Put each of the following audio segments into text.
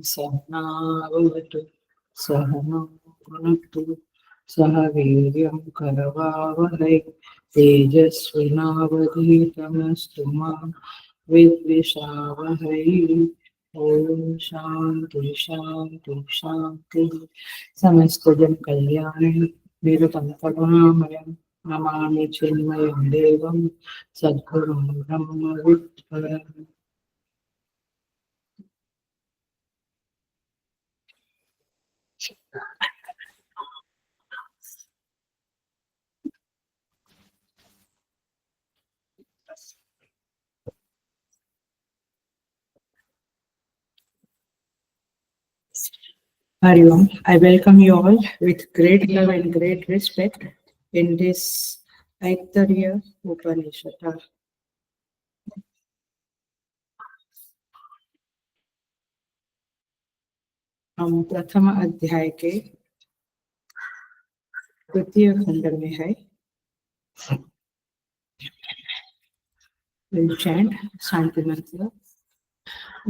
सहनावतु सहनौ भुनक्तु सह वीर्यं करवावहै तेजस्विनावधीतमस्तु मा विद्विषावहै। ओम शांति शांति शांति। समस्त जन कल्याण निरतं करुणामयं नमामि चिन्मयं देवं सद्गुरुं ब्रह्म विद्यां। Hari Om. I welcome you all with great love and great respect in this Aittariya Upanishad. हम प्रथम अध्याय के तृतीय खंड में है। We'll chant शांति मंत्र।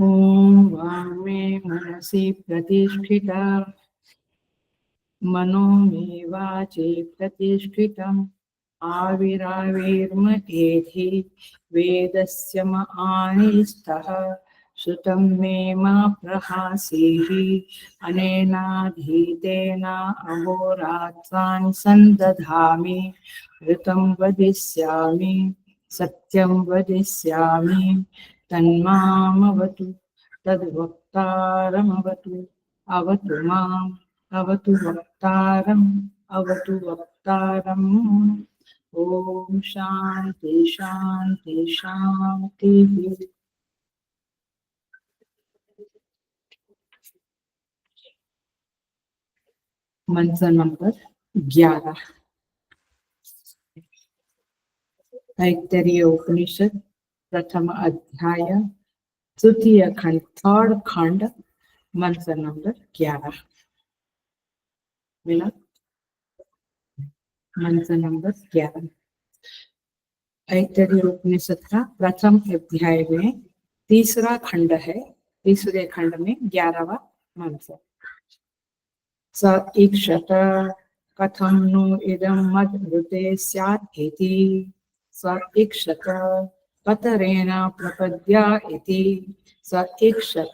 ओम वामे मनसि प्रतिष्ठिता मनो मे वाचे प्रतिष्ठितम् आविराविर्मयेधि वेदस्य आनिस्तः श्रुतं मे मा प्रहासीः अनेनाधीतेन अहोरात्रान् सन्दधामि ऋतं वदिष्यामि सत्यं वदिष्यामि तन्मामवतु तद्वक्तारमवतु अवतु माम् अवतु वक्तारम् अवतु वक्तारम्। ओम शांति शांति शांति। मंत्र नंबर 11 ऐतरेय उपनिषद प्रथम अध्याय तृतीय खंड थर्ड खंड मंत्र नंबर 11 मिला। मंत्र नंबर 11 ऐतरेय उपनिषद का प्रथम अध्याय में तीसरा खंड है। तीसरे खंड में 11वां मंत्र। स ईक्षत कथं नु इदं मद्भृते स्यात् इति स ईक्षत कतरेण प्रपद्या इति स ईक्षत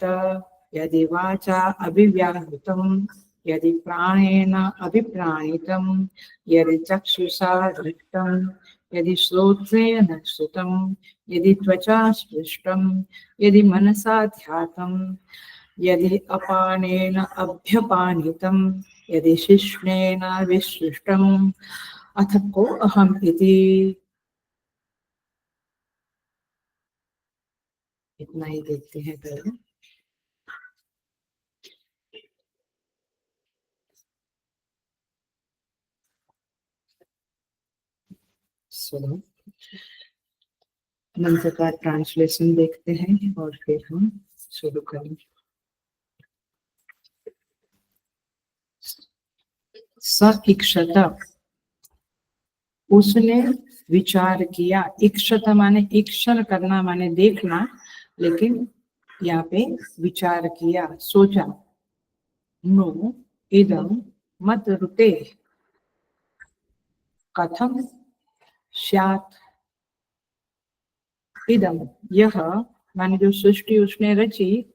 यदि वाचा अभिव्याहृतं यदि प्राणेन अभिप्राणितं यदि चक्षुषा दृष्टं यदि श्रोत्रेण श्रुतं यदि त्वचा स्पृष्टं यदि मनसा ध्यातं यदि अपानेन अभ्यपानितं यदि शिश्नेन विसृष्टम् अथ को अहम् इति। इतना ही देखते हैं पहले। सुनो मंत्र का ट्रांसलेशन देखते हैं और फिर हम शुरू करेंगे। स इक्षत उसने विचार किया। इक्षत माने ईक्षण करना माने देखना, लेकिन यहाँ पे विचार किया सोचा। नो इदं मत रुते कथम स्यात् इदम यह माने जो सृष्टि उसने रची,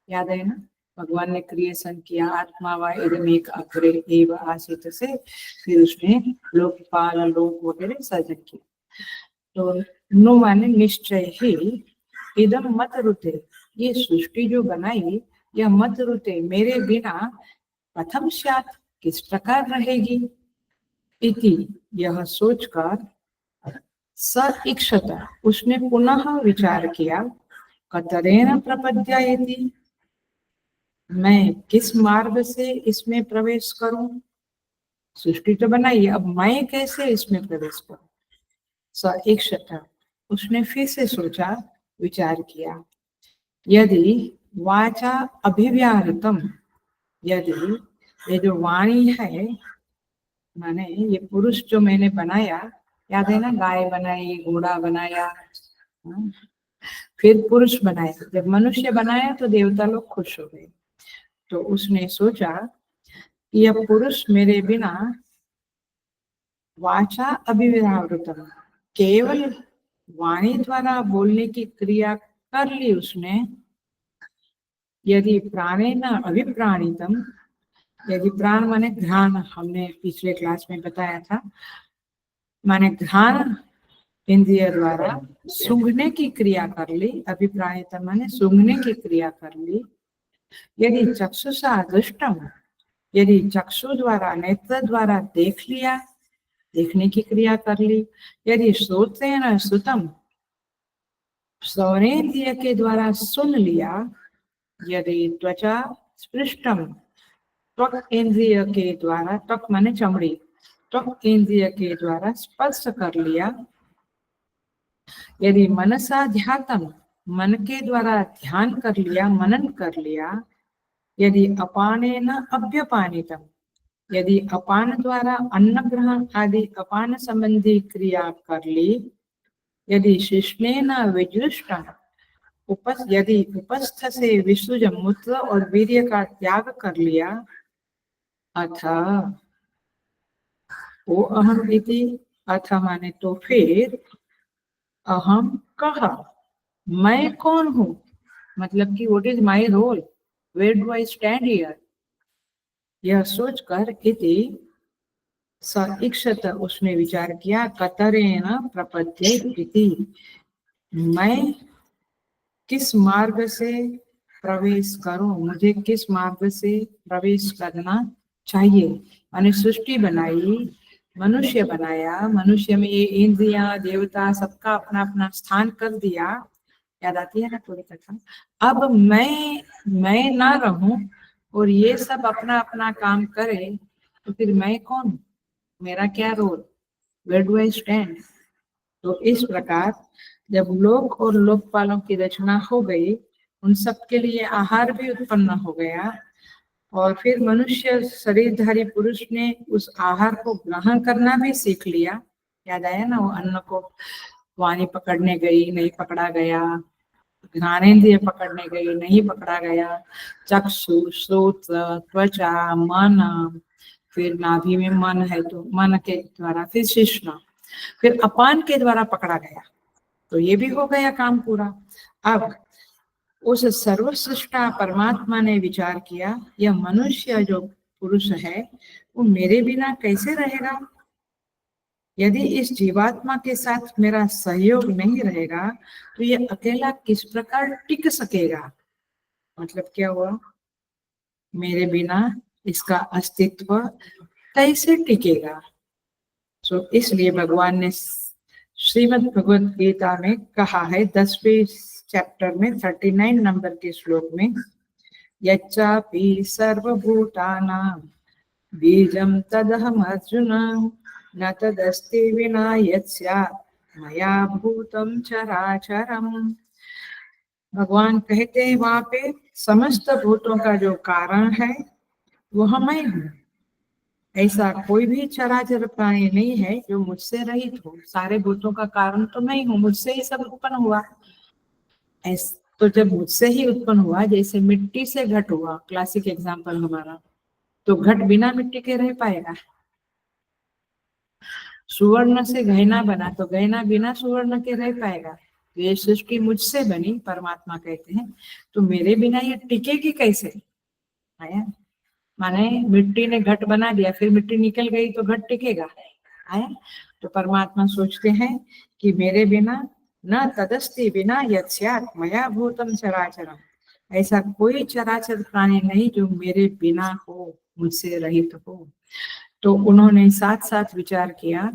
याद है ना, भगवान ने क्रिएशन किया आत्मा व इदम एक अग्रे एव आसित से फिर उसने लोकपाल लोक वगैरह सर्जन किया। तो नो माने निश्चय ही, इदम मत रुते ये सृष्टि जो बनाई यह मत रुते मेरे बिना कथम स्यात् किस प्रकार रहेगी। इति यह सोचकर स इक्षत उसने पुनः विचार किया। कतरेण प्रपद्यायति मैं किस मार्ग से इसमें प्रवेश करूं? सृष्टि तो बनाई, अब मैं कैसे इसमें प्रवेश करूं? स इक्षत, उसने फिर से सोचा, विचार किया। यदि वाचा अभिव्याहृतम, यदि ये जो वाणी है, माने ये पुरुष जो मैंने बनाया, याद है ना, गाय बनाई, घोड़ा बनाया, हाँ? फिर पुरुष बनाया, जब मनुष्य बनाया तो देवता लोग खुश हो गए। तो उसने सोचा कि यह पुरुष मेरे बिना वाचा अभिव्याहृतम, केवल वाणी द्वारा बोलने की क्रिया कर ली उसने। यदि प्राणेन अभिप्राणितम, यदि प्राण माने घ्राण, हमने पिछले क्लास में बताया था, माने घ्राण इंद्रिय द्वारा सूंघने की क्रिया कर ली, अभिप्राणितम माने सूंघने की क्रिया कर ली। यदि चक्षुषा दृष्टम, यदि चक्षु द्वारा, नेत्र द्वारा देख लिया, देखने की क्रिया कर ली। यदि श्रोतेन श्रुतम, श्रवणेन्द्रिय के द्वारा सुन लिया। यदि त्वचा स्पृष्टम, त्वक इंद्रिय के द्वारा, त्वक माने चमड़ी, त्वक इंद्रिय के द्वारा स्पर्श कर लिया। यदि मनसा ध्यातम, मन के द्वारा ध्यान कर लिया, मनन कर लिया। यदि अपानेन अभ्यपानितम, यदि अपान द्वारा अन्न ग्रहण आदि अपान संबंधी क्रिया कर ली। यदि शिष्णेन विजुष्टम, यदि उपस्थ से विसुज मूत्र और वीर्य का त्याग कर लिया। अथ ओ अहम इति, अथ माने तो फिर, अहम कहा, मैं कौन हूँ, मतलब कि what is my role, where do I stand here. यह सोचकर इति स इक्षत, उसने विचार किया, कतरेण प्रपद्ये इति, मैं किस मार्ग से प्रवेश करूं, मुझे किस मार्ग से प्रवेश करना चाहिए। मैंने सृष्टि बनाई, मनुष्य बनाया, मनुष्य में ये इंद्रियां, देवता, सबका अपना अपना स्थान कर दिया। याद आती है ना थोड़ी कथा। अब मैं ना रहूं और ये सब अपना अपना काम करे, तो फिर मैं कौन हूं? मेरा क्या role, where do I stand. तो इस प्रकार जब लोक और लोकपालों की रचना हो गई, उन सब के लिए आहार भी उत्पन्न हो गया, और फिर मनुष्य शरीरधारी पुरुष ने उस आहार को ग्रहण करना भी सीख लिया। याद आया ना, वो अन्न को वाणी पकड़ने गई, नहीं पकड़ा गया, घ्राणेन्द्रिय पकड़ने गई, नहीं पकड़ा गया, चक्षु, श्रोत, त्वचा, मन, फिर नाभि में मन है तो मन के द्वारा, फिर शिश्न, फिर अपान के द्वारा पकड़ा गया। तो ये भी हो गया काम पूरा। अब उस सर्वसृष्टा परमात्मा ने विचार किया, यह मनुष्य जो पुरुष है वो मेरे बिना कैसे रहेगा। यदि इस जीवात्मा के साथ मेरा सहयोग नहीं रहेगा तो ये अकेला किस प्रकार टिक सकेगा। मतलब क्या हुआ, मेरे बिना इसका अस्तित्व कैसे टिकेगा। तो इसलिए भगवान ने श्रीमद् भगवत गीता में कहा है, 10वें चैप्टर में 39 नंबर के श्लोक में, यच्चापि सर्वभूतानां बीजं तदहम अर्जुन, न तदस्ति विना यत्स्यात् मया भूतं चराचरम्। भगवान कहते हैं वहां पे, समस्त भूतों का जो कारण है वह मैं हूँ। ऐसा कोई भी चराचर प्राणी नहीं है जो मुझसे रहित हो। सारे भूतों का कारण तो मैं हूँ, मुझसे ही सब उत्पन्न हुआ। तो जब मुझसे ही उत्पन्न हुआ, जैसे मिट्टी से घट हुआ, क्लासिक एग्जांपल हमारा, तो घट बिना मिट्टी के रह पाएगा। सुवर्ण से गहना बना, तो गहना बिना सुवर्ण के रह पाएगा। तो ये सृष्टि मुझसे बनी, परमात्मा कहते हैं, तो मेरे बिना ये टिकेगी कैसे। आया, माने मिट्टी ने घट बना दिया, फिर मिट्टी निकल गई तो घट टिकेगा। आया, तो परमात्मा सोचते हैं कि मेरे बिना न तदस्ति बिना यत्स्यात् मया भूतम चराचरम, ऐसा कोई चराचर प्राणी नहीं जो मेरे बिना हो, मुझसे रहित हो। तो उन्होंने साथ साथ विचार किया,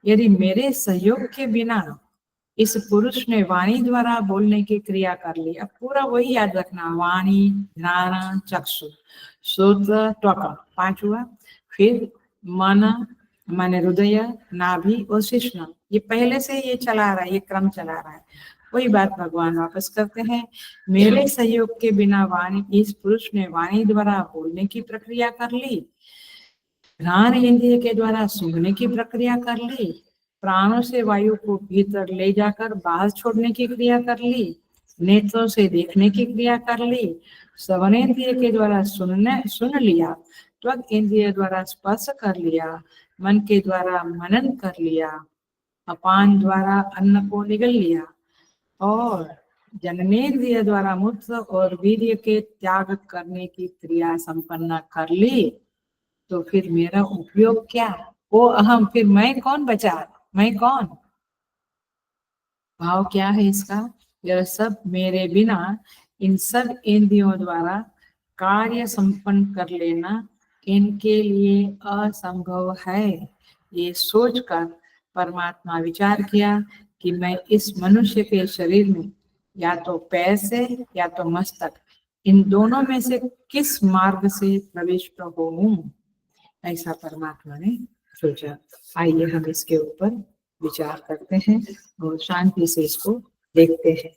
यदि मेरे सहयोग के बिना इस पुरुष ने वाणी द्वारा बोलने की क्रिया कर ली। अब पूरा वही याद रखना, वाणी, घ्राण, चक्षु, श्रोत्र, त्वक, 5 हुआ। फिर मन माने हृदय, नाभि और शिश्न, ये पहले से ये चला रहा है, ये क्रम चला रहा है। वही बात भगवान वापस करते हैं, मेरे सहयोग के बिना वाणी, इस पुरुष ने वाणी द्वारा बोलने की प्रक्रिया कर ली, घ्राण इंद्रिय के द्वारा सूंघने की प्रक्रिया कर ली, प्राणों से वायु को भीतर ले जाकर बाहर छोड़ने की क्रिया कर ली, नेत्रों से देखने की क्रिया कर ली, श्रवणेन्द्रिय के द्वारा सुन लिया, त्वक इंद्रिय द्वारा स्पर्श कर लिया, मन के द्वारा मनन कर लिया, अपान द्वारा अन्न को निगल लिया, और जननेन्द्रिय द्वारा मूत्र और वीर्य के त्याग करने की क्रिया संपन्न कर ली। तो फिर मेरा उपयोग क्या? वो अहम, फिर मैं कौन बचा? मैं कौन? भाव क्या है इसका? यह सब मेरे बिना इन सब इंद्रियों द्वारा कार्य संपन्न कर लेना इनके लिए असंभव है। ये सोचकर परमात्मा विचार किया कि मैं इस मनुष्य के शरीर में या तो पैर से या तो मस्तक, इन दोनों में से किस मार्ग से प्रविष्ट होऊं, ऐसा परमात्मा ने सोचा। आइए हम इसके ऊपर विचार करते हैं और शांति से इसको देखते हैं।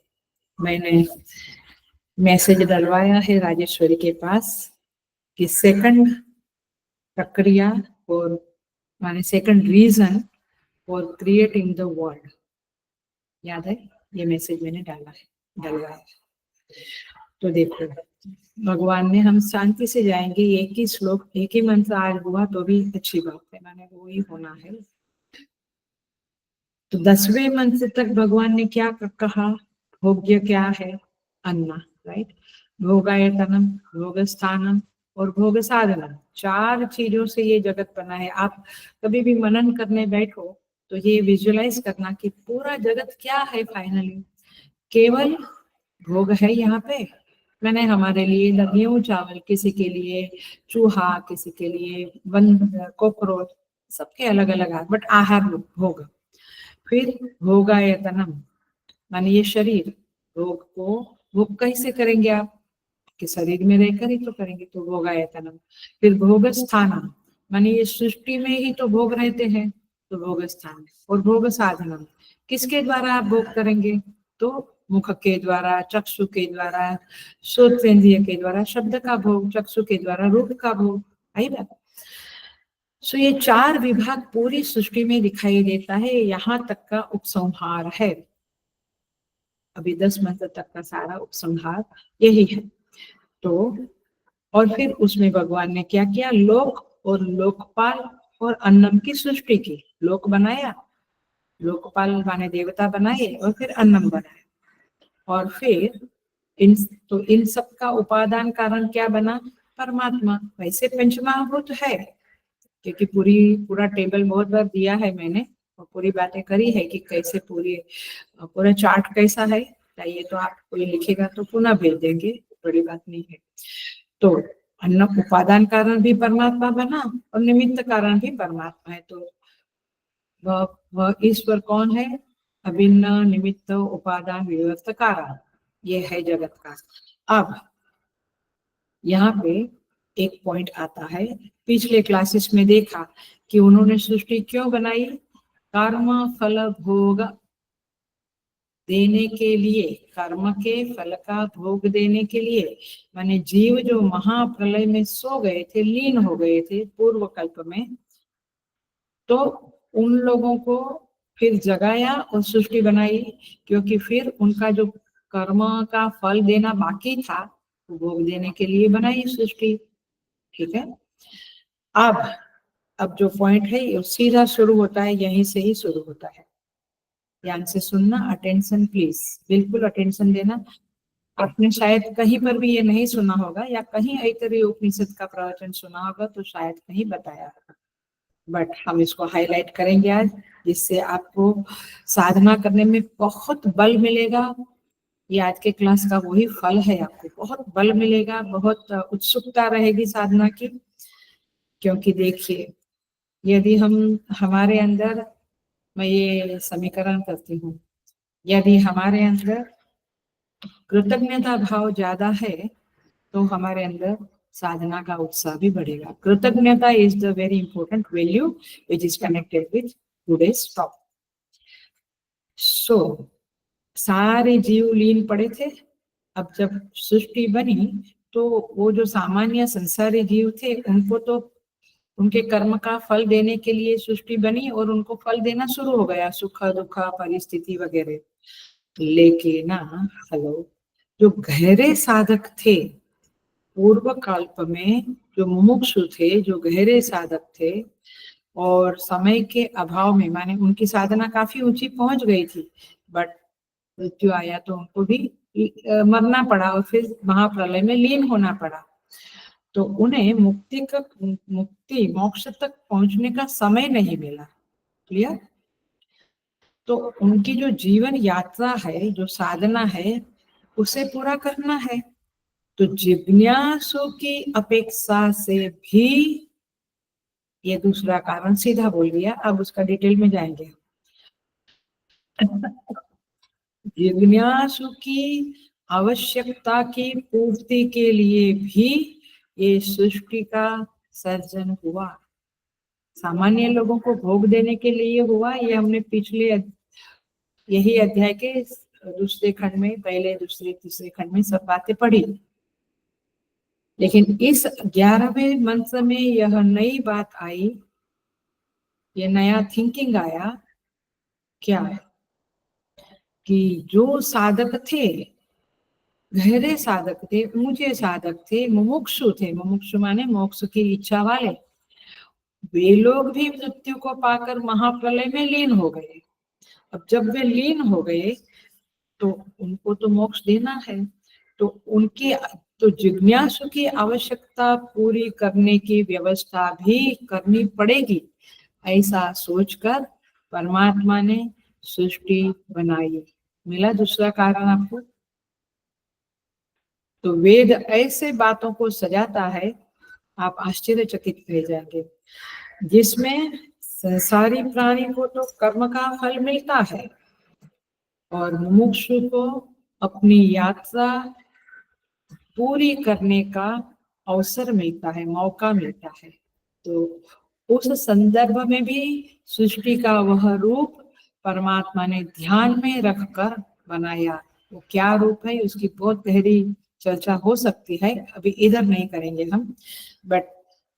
मैंने मैसेज डलवाया है राजेश्वरी के पास कि सेकंड प्रक्रिया और माने second reason for creating the world, याद है? ये मैसेज मैंने डलवाया। तो देखो, भगवान ने, हम शांति से जाएंगे, एक ही श्लोक एक ही मंत्र आज हुआ तो भी अच्छी बात है, माने वो ही होना है। तो 10वें मंत्र तक भगवान ने क्या कहा? भोग्य क्या है? अन्न, राइट? भोगायतनम, भोग स्थानम और भोग साधनम, 4 चीजों से ये जगत बना है। आप कभी भी मनन करने बैठो तो ये विजुअलाइज करना कि पूरा जगत क्या है, फाइनली केवल भोग है यहाँ पे। मैंने हमारे लिए गेहूं चावल, किसी के लिए चूहा, किसी के लिए कॉकरोच, सबके अलग अलग है, बट आहार भोग। फिर भोगायतनम माने ये शरीर, भोग को भोग कैसे करेंगे आप? कि शरीर में रहकर ही तो करेंगे, तो भोगायतनम। फिर भोग स्थानम माने ये सृष्टि में ही तो भोग रहते हैं, तो भोग स्थान। और भोग साधनम, किसके द्वारा आप भोग करेंगे? तो मुख के द्वारा, चक्षु के द्वारा, श्रोतेंद्रिय के द्वारा शब्द का भोग, चक्षु के द्वारा रूप का भोग, आई बात? सो ये 4 विभाग पूरी सृष्टि में दिखाई देता है, यहाँ तक का उपसंहार है। अभी 10 मंत्र तक का सारा उपसंहार यही है। तो और फिर उसमें भगवान ने क्या किया? लोक और लोकपाल और अन्नम की सृष्टि की। लोक बनाया, लोकपाल माने देवता बनाए, और फिर अन्नम बनाया। और फिर इन सब का उपादान कारण क्या बना? परमात्मा। वैसे पंचमहाभूत है, क्योंकि पूरा टेबल बहुत बार दिया है मैंने, और पूरी बातें करी है कि कैसे पूरा चार्ट कैसा है। चाहिए तो आप कोई लिखेगा तो पुनः भेज देंगे, बड़ी बात नहीं है। तो अन्न उपादान कारण भी परमात्मा बना और निमित्त कारण भी परमात्मा है। तो वह ईश्वर कौन है? अभिन्न निमित्त उपादान विवर्त कारण, ये है जगत का। अब यहाँ पे एक पॉइंट आता है, पिछले क्लासेस में देखा कि उन्होंने सृष्टि क्यों बनाई? कर्म फल भोग देने के लिए, कर्म के फल का भोग देने के लिए। माने जीव जो महाप्रलय में सो गए थे, लीन हो गए थे पूर्व कल्प में, तो उन लोगों को फिर जगाया और सृष्टि बनाई, क्योंकि फिर उनका जो कर्म का फल देना बाकी था, वो भोग देने के लिए बनाई सृष्टि। ठीक है? अब जो पॉइंट है ये सीधा शुरू होता है, यहीं से ही शुरू होता है। ध्यान से सुनना, अटेंशन प्लीज, बिल्कुल अटेंशन देना। आपने शायद कहीं पर भी ये नहीं सुना होगा, या कहीं ऐतरेय उपनिषद का प्रवचन सुना होगा तो शायद कहीं बताया होगा, बट हम इसको हाईलाइट करेंगे आज, जिससे आपको साधना करने में बहुत बल मिलेगा। ये आज के क्लास का वही फल है, आपको बहुत बल मिलेगा, बहुत उत्सुकता रहेगी साधना की। क्योंकि देखिए, यदि हम हमारे अंदर, मैं ये समीकरण करती हूँ, यदि हमारे अंदर कृतज्ञता भाव ज्यादा है तो हमारे अंदर साधना का उत्साह भी बढ़ेगा। कृतज्ञता is the very important value which is connected with today's top. So सारे जीव लीन पड़े थे। अब जब सृष्टि बनी तो वो जो सामान्य संसारी जीव थे उनको तो उनके कर्म का फल देने के लिए सृष्टि बनी और उनको फल देना शुरू हो गया, सुख दुख परिस्थिति वगैरह। लेकिन हेलो, जो गहरे साधक थे पूर्व कल्प में, जो मुमुक्षु थे, जो गहरे साधक थे और समय के अभाव में, माने उनकी साधना काफी ऊंची पहुंच गई थी, बट मृत्यु आया तो उनको भी मरना पड़ा और फिर महाप्रलय में लीन होना पड़ा। तो उन्हें मुक्ति मोक्ष तक पहुंचने का समय नहीं मिला। क्लियर? तो उनकी जो जीवन यात्रा है, जो साधना है, उसे पूरा करना है। तो जिज्ञासु की अपेक्षा से भी, ये दूसरा कारण सीधा बोल दिया, अब उसका डिटेल में जाएंगे। जिज्ञासु की आवश्यकता की पूर्ति के लिए भी ये सृष्टि का सर्जन हुआ। सामान्य लोगों को भोग देने के लिए हुआ, ये हमने पिछले यही अध्याय के दूसरे खंड में, पहले दूसरे तीसरे खंड में सब बातें पढ़ी। लेकिन इस 11वें मंत्र में यह नई बात आई, ये नया थिंकिंग आया। क्या? कि जो साधक थे, गहरे साधक थे, ऊंचे साधक थे, मुमुक्षु थे, मुमुक्षु माने मोक्ष की इच्छा वाले, वे लोग भी मृत्यु को पाकर महाप्रलय में लीन हो गए। अब जब वे लीन हो गए तो उनको तो मोक्ष देना है, तो उनकी तो जिज्ञासु की आवश्यकता पूरी करने की व्यवस्था भी करनी पड़ेगी। ऐसा सोचकर परमात्मा ने सृष्टि बनाई। मिला दूसरा कारण आपको? तो वेद ऐसे बातों को सजाता है, आप आश्चर्यचकित रह जाएंगे, जिसमें संसारी प्राणी को तो कर्म का फल मिलता है और मुमुक्षु को अपनी यात्रा पूरी करने का अवसर मिलता है, मौका मिलता है। तो उस संदर्भ में भी सृष्टि का वह रूप परमात्मा ने ध्यान में रखकर बनाया। वो क्या रूप है, उसकी बहुत गहरी चर्चा हो सकती है, अभी इधर नहीं करेंगे हम। बट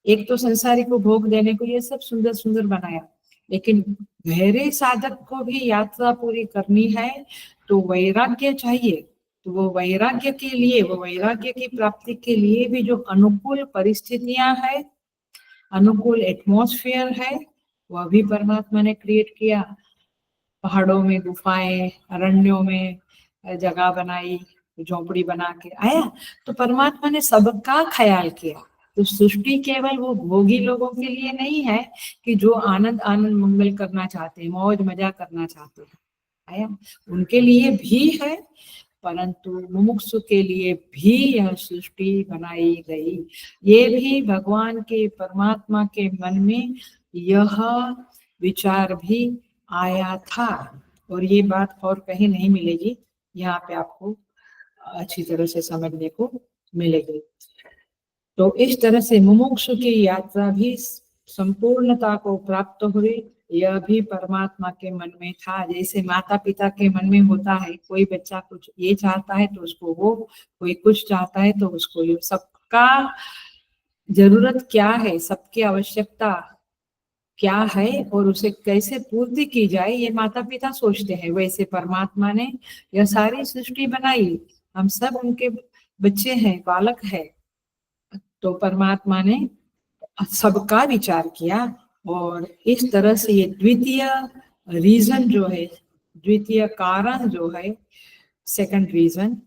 एक तो संसारी को भोग देने को ये सब सुंदर सुंदर बनाया, लेकिन गहरे साधक को भी यात्रा पूरी करनी है तो वैराग्य चाहिए। तो वो वैराग्य के लिए, वो वैराग्य की प्राप्ति के लिए भी जो अनुकूल परिस्थितियां है, अनुकूल एटमॉस्फेयर है, वह भी परमात्मा ने क्रिएट किया। पहाड़ों में गुफाएं, अरण्यों में जगह बनाई, झोपड़ी बना के आया। तो परमात्मा ने सबका ख्याल किया। तो सृष्टि केवल वो भोगी लोगों के लिए नहीं है कि जो आनंद आनंद मंगल करना चाहते हैं, मौज मजा करना चाहते हैं, आया, उनके लिए भी है, परंतु मुमुक्षु के लिए भी यह सृष्टि बनाई गई। ये भी भगवान के, परमात्मा के मन में यह विचार भी आया था और ये बात और कहीं नहीं मिलेगी, यहाँ पे आपको अच्छी तरह से समझने को मिलेगी। तो इस तरह से मुमुक्षु की यात्रा भी संपूर्णता को प्राप्त हुई, यह भी परमात्मा के मन में था। जैसे माता पिता के मन में होता है, कोई बच्चा कुछ ये चाहता है तो उसको वो, कोई कुछ चाहता है तो उसको ये, सबका जरूरत क्या है, सबकी आवश्यकता क्या है और उसे कैसे पूर्ति की जाए, ये माता पिता सोचते हैं। वैसे परमात्मा ने यह सारी सृष्टि बनाई, हम सब उनके बच्चे हैं, बालक है। तो परमात्मा ने सबका विचार किया और इस तरह से ये द्वितीय रीजन जो है, द्वितीय कारण जो है, सेकंड रीजन,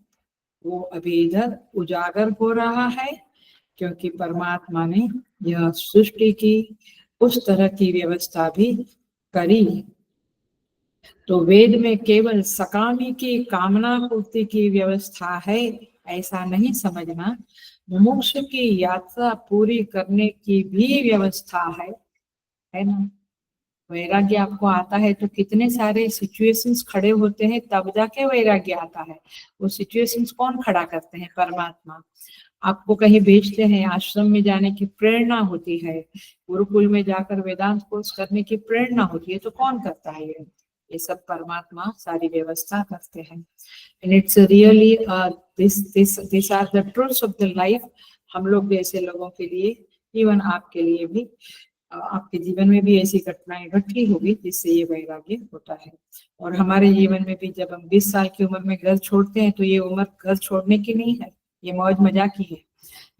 वो अभी इधर उजागर हो रहा है, क्योंकि परमात्मा ने यह सृष्टि की उस तरह की व्यवस्था भी करी। तो वेद में केवल सकामी की कामना पूर्ति की व्यवस्था है ऐसा नहीं समझना, मोक्ष की यात्रा पूरी करने की भी व्यवस्था है ना। वैराग्य आपको आता है तो कितने सारे सिचुएशंस खड़े होते हैं तब जाके वैराग्य आता है। वो सिचुएशंस कौन खड़ा करते हैं? परमात्मा। आपको कहीं भेजते हैं, आश्रम में जाने की प्रेरणा होती है, गुरुकुल में जाकर वेदांत कोर्स करने की प्रेरणा होती है, तो कौन करता है? ये सब परमात्मा सारी व्यवस्था करते हैं। And it's really this are the truths of the life. हम लोग जैसे लोगों के लिए, इवन आपके लिए भी, आपके जीवन में भी ऐसी घटनाएं घटी होगी जिससे ये वैराग्य होता है। और हमारे जीवन में भी जब हम 20 साल की उम्र में घर छोड़ते हैं तो ये उम्र घर छोड़ने की नहीं है, ये मौज मजाक की है।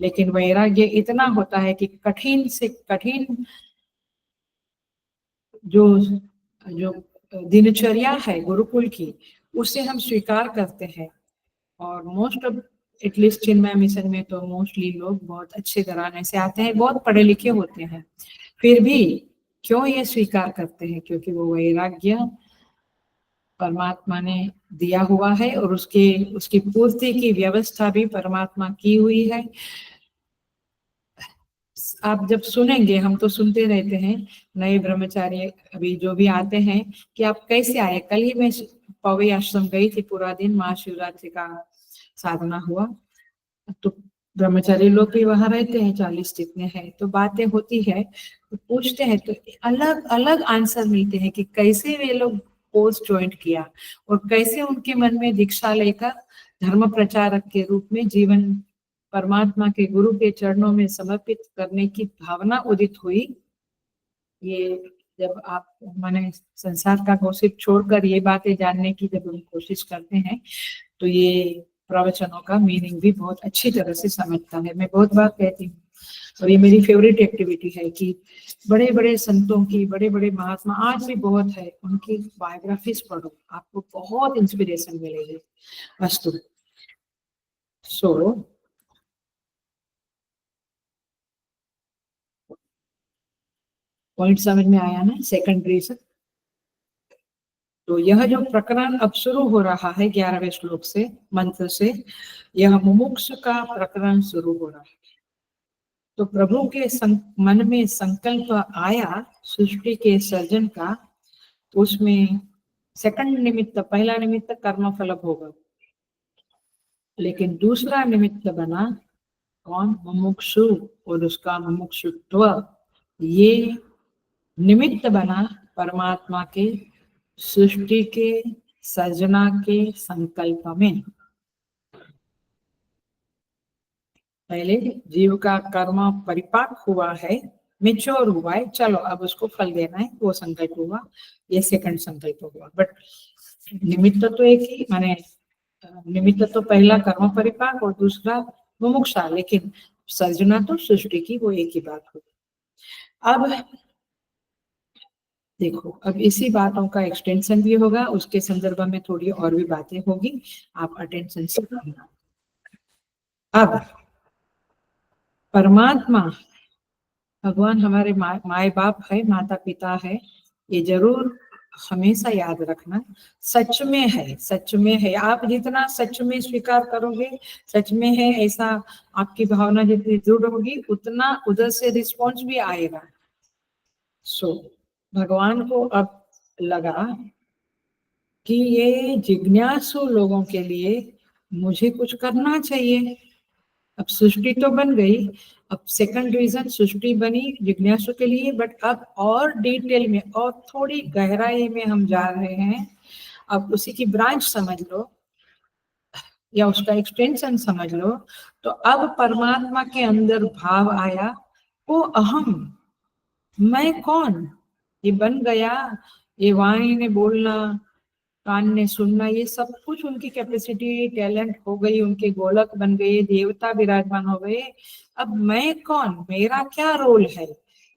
लेकिन वैराग्य इतना होता है कि कठिन से कठिन जो जो दिनचर्या है गुरुकुल की, उसे हम स्वीकार करते हैं। और most of, at least Chinmay mission में तो मोस्टली लोग बहुत अच्छे घराने से आते हैं, बहुत पढ़े लिखे होते हैं, फिर भी क्यों ये स्वीकार करते हैं? क्योंकि वो वैराग्य परमात्मा ने दिया हुआ है और उसकी पूर्ति की व्यवस्था भी परमात्मा की हुई है। आप जब सुनेंगे, हम तो सुनते रहते हैं, नए ब्रह्मचारी अभी जो भी आते हैं कि आप कैसे आए। कल ही मैं पवई आश्रम गई थी, पूरा दिन महाशिवरात्रि का साधना हुआ, तो ब्रह्मचारी लोग भी वहां रहते हैं, 40 जितने हैं, तो बातें होती है, तो पूछते हैं तो अलग अलग आंसर मिलते हैं कि कैसे वे लोग कोर्स ज्वाइन किया और कैसे उनके मन में दीक्षा लेकर धर्म प्रचारक के रूप में जीवन परमात्मा के गुरु के चरणों में समर्पित करने की भावना उदित हुई। ये जब आप माने संसार का गॉसिप छोड़कर ये बातें जानने की जब हम कोशिश करते हैं तो ये प्रवचनों का मीनिंग भी बहुत अच्छी तरह से समझता है। मैं बहुत बार कहती हूँ और ये मेरी फेवरेट एक्टिविटी है कि बड़े बड़े संतों की, बड़े बड़े महात्मा आज भी बहुत है, उनकी बायोग्राफीज पढ़ो, आपको बहुत इंस्पिरेशन मिलेगी। अस्तु। सो पॉइंट समझ में आया ना? Second reason. तो यह जो प्रकरण अब शुरू हो रहा है 11वें श्लोक से, मंत्र से, यह मुमुक्षु का प्रकरण शुरू हो रहा है। तो प्रभु के मन में संकल्प आया सृष्टि के सर्जन का, तो उसमें सेकंड निमित्त, पहला निमित्त कर्म फल भोग, लेकिन दूसरा निमित्त बना कौन? मुमुक्षु, और उसका मुमुक्षुत्व, ये निमित्त बना परमात्मा के सृष्टि के सर्जना के संकल्प में। पहले जीव का कर्म परिपाक हुआ है, मेच्योर हुआ है, चलो अब उसको फल देना है, वो संकल्प हुआ, ये सेकंड संकल्प हुआ। बट निमित्त तो एक ही, माने निमित्त तो पहला कर्म परिपाक और दूसरा मुमुक्षा, लेकिन सर्जना तो सृष्टि की, वो एक ही बात हुई। अब देखो, अब इसी बातों का एक्सटेंशन भी होगा, उसके संदर्भ में थोड़ी और भी बातें होगी, आप अटेंशन से सुनना। अब परमात्मा भगवान हमारे माए बाप है, माता पिता है, ये जरूर हमेशा याद रखना। सच में है, सच में है, आप जितना सच में स्वीकार करोगे, सच में है ऐसा आपकी भावना जितनी दृढ़ होगी, उतना उधर से रिस्पॉन्स भी आएगा। सो भगवान को अब लगा कि ये जिज्ञासु लोगों के लिए मुझे कुछ करना चाहिए। अब सृष्टि तो बन गई, अब सेकंड रीजन सृष्टि बनी जिज्ञासु के लिए, बट अब और डिटेल में और थोड़ी गहराई में हम जा रहे हैं। अब उसी की ब्रांच समझ लो या उसका एक्सटेंशन समझ लो। तो अब परमात्मा के अंदर भाव आया, वो अहम, मैं कौन? ये बन गया, ये वाणी ने बोलना, कान ने सुनना, ये सब कुछ उनकी कैपेसिटी, टैलेंट हो गई, उनके गोलक बन गए, देवता विराजमान हो गए। अब मैं कौन? मेरा क्या रोल है?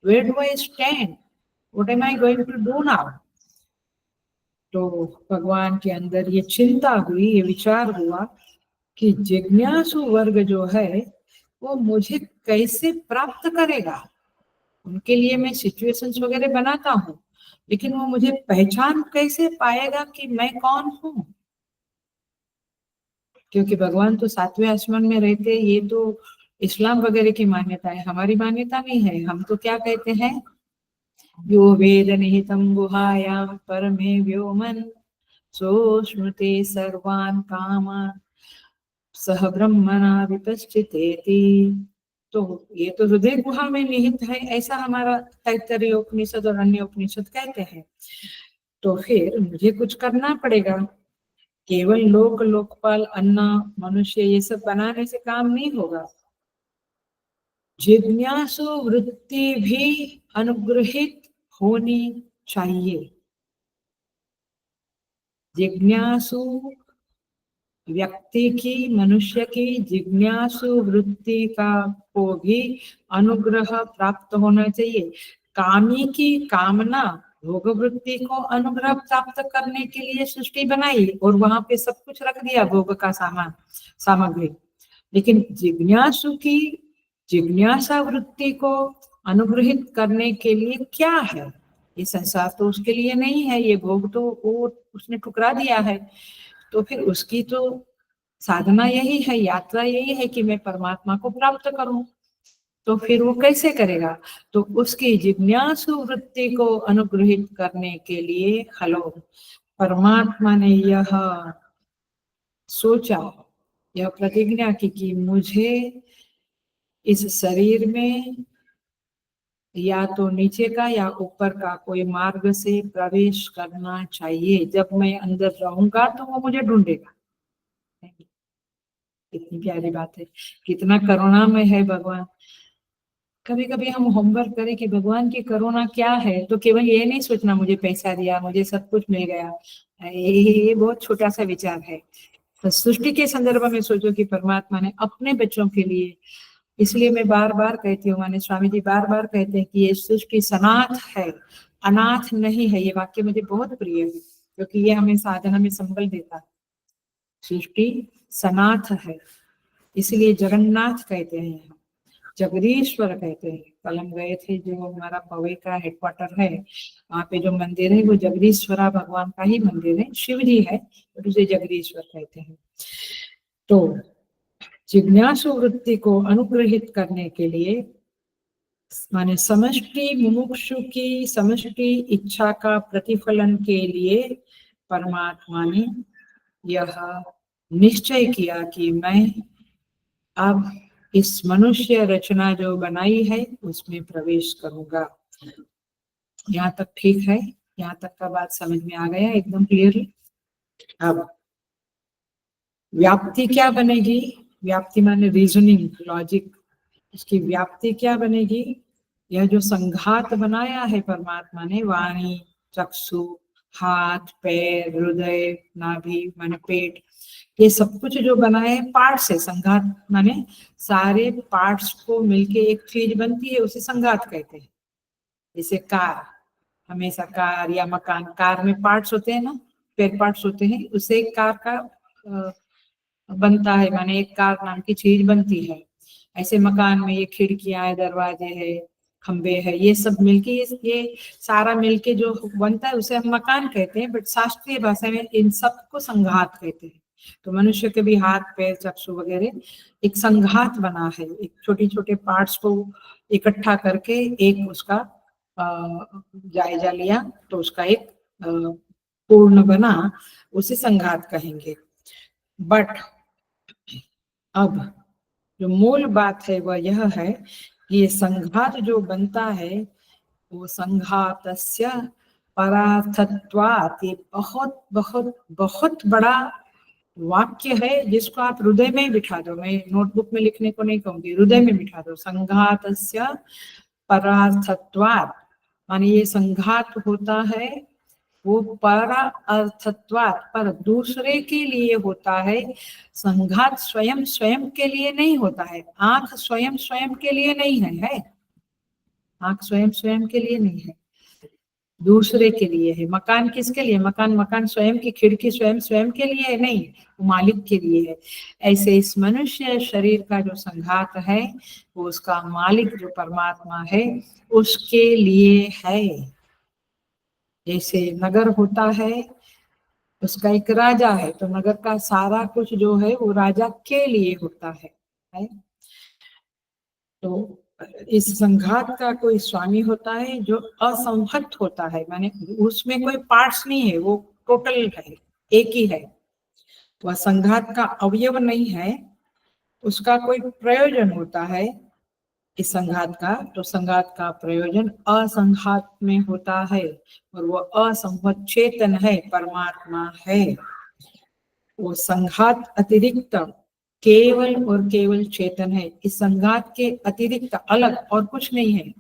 Where do I stand? What am I going to do now? तो भगवान के अंदर ये चिंता हुई, ये विचार हुआ कि जिज्ञासु वर्ग जो है वो मुझे कैसे प्राप्त करेगा? उनके लिए मैं सिचुएशंस वगैरह बनाता हूँ, लेकिन वो मुझे पहचान कैसे पाएगा कि मैं कौन हूँ? क्योंकि भगवान तो 7वें आसमान में रहते, ये तो इस्लाम वगैरह की मान्यता है, हमारी मान्यता नहीं है। हम तो क्या कहते हैं? यो वेद निहितं गुहायां परमे व्योमन् सोऽश्नुते सर्वान् कामान् सह ब्रह्मणा विपश्चितेति। तो ये तो हृदय गुहा में निहित है, ऐसा हमारा तैत्तरीय उपनिषद और अन्य उपनिषद कहते हैं। तो फिर मुझे कुछ करना पड़ेगा। केवल लोक लोकपाल अन्न मनुष्य ये सब बनाने से काम नहीं होगा। जिज्ञासु वृत्ति भी अनुग्रहित होनी चाहिए। जिज्ञासु व्यक्ति की, मनुष्य की जिज्ञासु वृत्ति का को भी अनुग्रह प्राप्त होना चाहिए। कामी की कामना भोग वृत्ति को अनुग्रह प्राप्त करने के लिए सृष्टि बनाई और वहां पे सब कुछ रख दिया भोग का सामान सामग्री। लेकिन जिज्ञासु की जिज्ञासा वृत्ति को अनुग्रहित करने के लिए क्या है? ये संसार तो उसके लिए नहीं है, ये भोग तो वो उसने ठुकरा दिया है। तो फिर उसकी तो साधना यही है, यात्रा यही है कि मैं परमात्मा को प्राप्त करूं। तो फिर वो कैसे करेगा? तो उसकी जिज्ञासु वृत्ति को अनुग्रहित करने के लिए हेलो परमात्मा ने यह सोचा, यह प्रतिज्ञा की कि मुझे इस शरीर में या तो नीचे का या ऊपर का कोई मार्ग से प्रवेश करना चाहिए। जब मैं अंदर रहूंगा तो वो मुझे ढूंढेगा। कितनी प्यारी बात है, कितना करुणामय है भगवान। कभी कभी हम होमवर्क करें कि भगवान की करुणा क्या है, तो केवल ये नहीं सोचना मुझे पैसा दिया, मुझे सब कुछ मिल गया। ये बहुत छोटा सा विचार है। तो सृष्टि के संदर्भ में सोचो कि परमात्मा ने अपने बच्चों के लिए, इसलिए मैं बार बार कहती हूँ, माने स्वामी जी बार बार कहते हैं कि ये सृष्टि सनाथ है, अनाथ नहीं है। ये वाक्य मुझे बहुत प्रिय है क्योंकि ये हमें साधना में संबल देता है। सृष्टि सनाथ है, इसलिए जगन्नाथ कहते हैं, जगदीश्वर कहते हैं। कल हम गए थे, जो हमारा पवई का हेडक्वार्टर है, वहाँ पे जो मंदिर है वो जगदीश्वरा भगवान का ही मंदिर है, शिव जी है और उसे जगदीश्वर कहते हैं। तो जिज्ञासु वृत्ति को अनुग्रहित करने के लिए, माने समष्टि मुमुक्षु की समष्टि इच्छा का प्रतिफलन के लिए परमात्मा ने यह निश्चय किया कि मैं अब इस मनुष्य रचना जो बनाई है उसमें प्रवेश करूंगा। यहाँ तक ठीक है? यहाँ तक का बात समझ में आ गया एकदम क्लियरली? अब व्याप्ति क्या बनेगी? व्याप्ति माने रीजनिंग, लॉजिक। इसकी व्याप्ति क्या बनेगी? यह जो संघात बनाया है परमात्मा ने, वाणी, चक्षु, हाथ, पैर, हृदय, नाभि माने पेट, ये सब कुछ जो बनाया है पार्ट से, संघात माने सारे पार्ट्स को मिलके एक चीज बनती है, उसे संघात कहते हैं। जैसे कार, हमेशा कार या मकान, कार में पार्ट्स होते हैं ना, स्पेयर पार्ट्स होते हैं, उससे एक कार का बनता है, माने एक कार नाम की चीज बनती है। ऐसे मकान में ये खिड़कियां है, दरवाजे है, खंबे है, ये सब मिलके ये सारा मिलके जो बनता है उसे हम मकान कहते हैं, बट शास्त्रीय भाषा में इन सबको संघात कहते हैं। तो मनुष्य के भी हाथ, पैर, चक्षु वगैरह एक संघात बना है, एक छोटे छोटे पार्ट्स को इकट्ठा करके एक उसका जायजा लिया तो उसका एक पूर्ण बना, उसे संघात कहेंगे। बट अब जो मूल बात है वह यह है कि ये संघात जो बनता है वो संघातस्य परार्थत्वात्, ये बहुत बहुत बहुत बड़ा वाक्य है जिसको आप हृदय में बिठा दो। मैं नोटबुक में लिखने को नहीं कहूंगी, हृदय में बिठा दो। संघातस्य परार्थत्वात् माने ये संघात होता है वो पर अर्थत्वात्, पर दूसरे के लिए होता है। संघात स्वयं स्वयं के लिए नहीं होता है। आंख स्वयं स्वयं के लिए नहीं है, आंख स्वयं स्वयं के लिए नहीं है, दूसरे के लिए है। मकान किसके लिए? मकान स्वयं की खिड़की स्वयं स्वयं के लिए है नहीं, वो मालिक के लिए है। ऐसे इस मनुष्य शरीर का जो संघात है वो उसका मालिक जो परमात्मा है उसके लिए है। जैसे नगर होता है, उसका एक राजा है, तो नगर का सारा कुछ जो है वो राजा के लिए होता है। तो इस संघात का कोई स्वामी होता है जो असंहत होता है, माने उसमें कोई पार्ट्स नहीं है, वो टोटल है, एक ही है। वह संघात का अवयव नहीं है, उसका कोई प्रयोजन होता है इस संघात का, तो संघात का प्रयोजन असंघात में होता है, और वो असंहत चेतन है, परमात्मा है। वो संघात अतिरिक्त केवल और केवल चेतन है। इस संघात के अतिरिक्त अलग और कुछ नहीं है।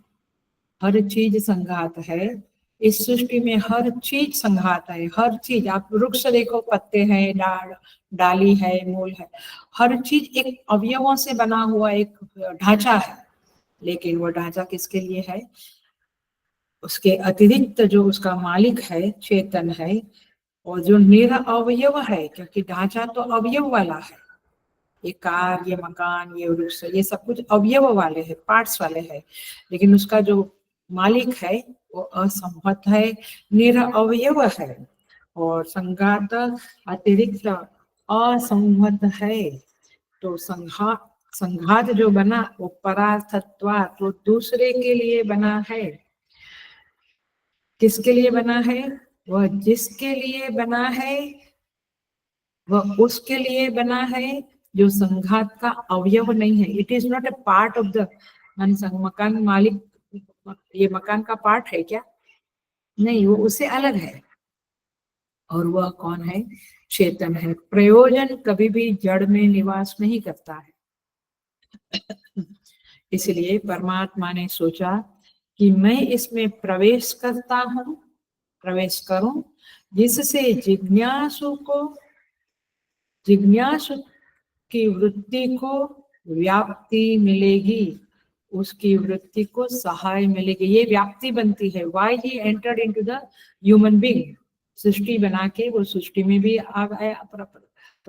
हर चीज संघात है। इस सृष्टि में हर चीज संघात है। हर चीज, आप वृक्ष देखो, पत्ते हैं, डाली है, मूल है, हर चीज एक अवयवों से बना हुआ एक ढांचा है। लेकिन वो ढांचा किसके लिए है? उसके अतिरिक्त जो उसका मालिक है, चेतन है, और जो निरअवयव है, क्योंकि ढांचा तो अवयव वाला है। ये कार, ये मकान, ये वृक्ष, ये सब कुछ अवयव वाले हैं, पार्ट्स वाले हैं। लेकिन उसका जो मालिक है वो असंहत है, निरअवयव है, और संघात अतिरिक्त असंहत है। तो संघात जो बना वो परार्थत्वा, तो दूसरे के लिए बना है। किसके लिए बना है? वह जिसके लिए बना है, वह उसके लिए बना है जो संघात का अवयव नहीं है। It is not a part of the मकान मालिक। ये मकान का पार्ट है क्या? नहीं, वो उससे अलग है। और वह कौन है? चेतन है। प्रयोजन कभी भी जड़ में निवास नहीं करता है। इसलिए परमात्मा ने सोचा कि मैं इसमें प्रवेश करता हूं, प्रवेश करूं, जिससे जिज्ञासु की वृत्ति को व्याप्ति मिलेगी, उसकी वृत्ति को सहाय मिलेगी। ये व्याप्ति बनती है। Why he entered into the human being. सृष्टि बना के वो सृष्टि में भी आ गया,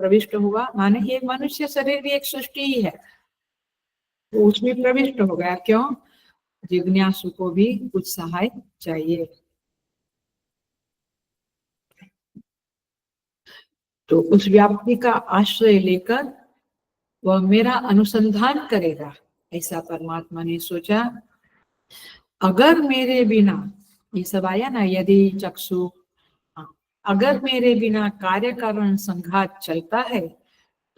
प्रविष्ट हुआ, माने ये मनुष्य शरीर भी एक सृष्टि ही है, तो उसमें प्रविष्ट हो गया। क्यों? जिज्ञासु को भी कुछ सहाय चाहिए। तो उस व्याप्ति का आश्रय लेकर वह मेरा अनुसंधान करेगा, ऐसा परमात्मा ने सोचा। अगर मेरे बिना, ये सब आया ना, यदि चक्षु, अगर मेरे बिना कार्य कारण संघात चलता है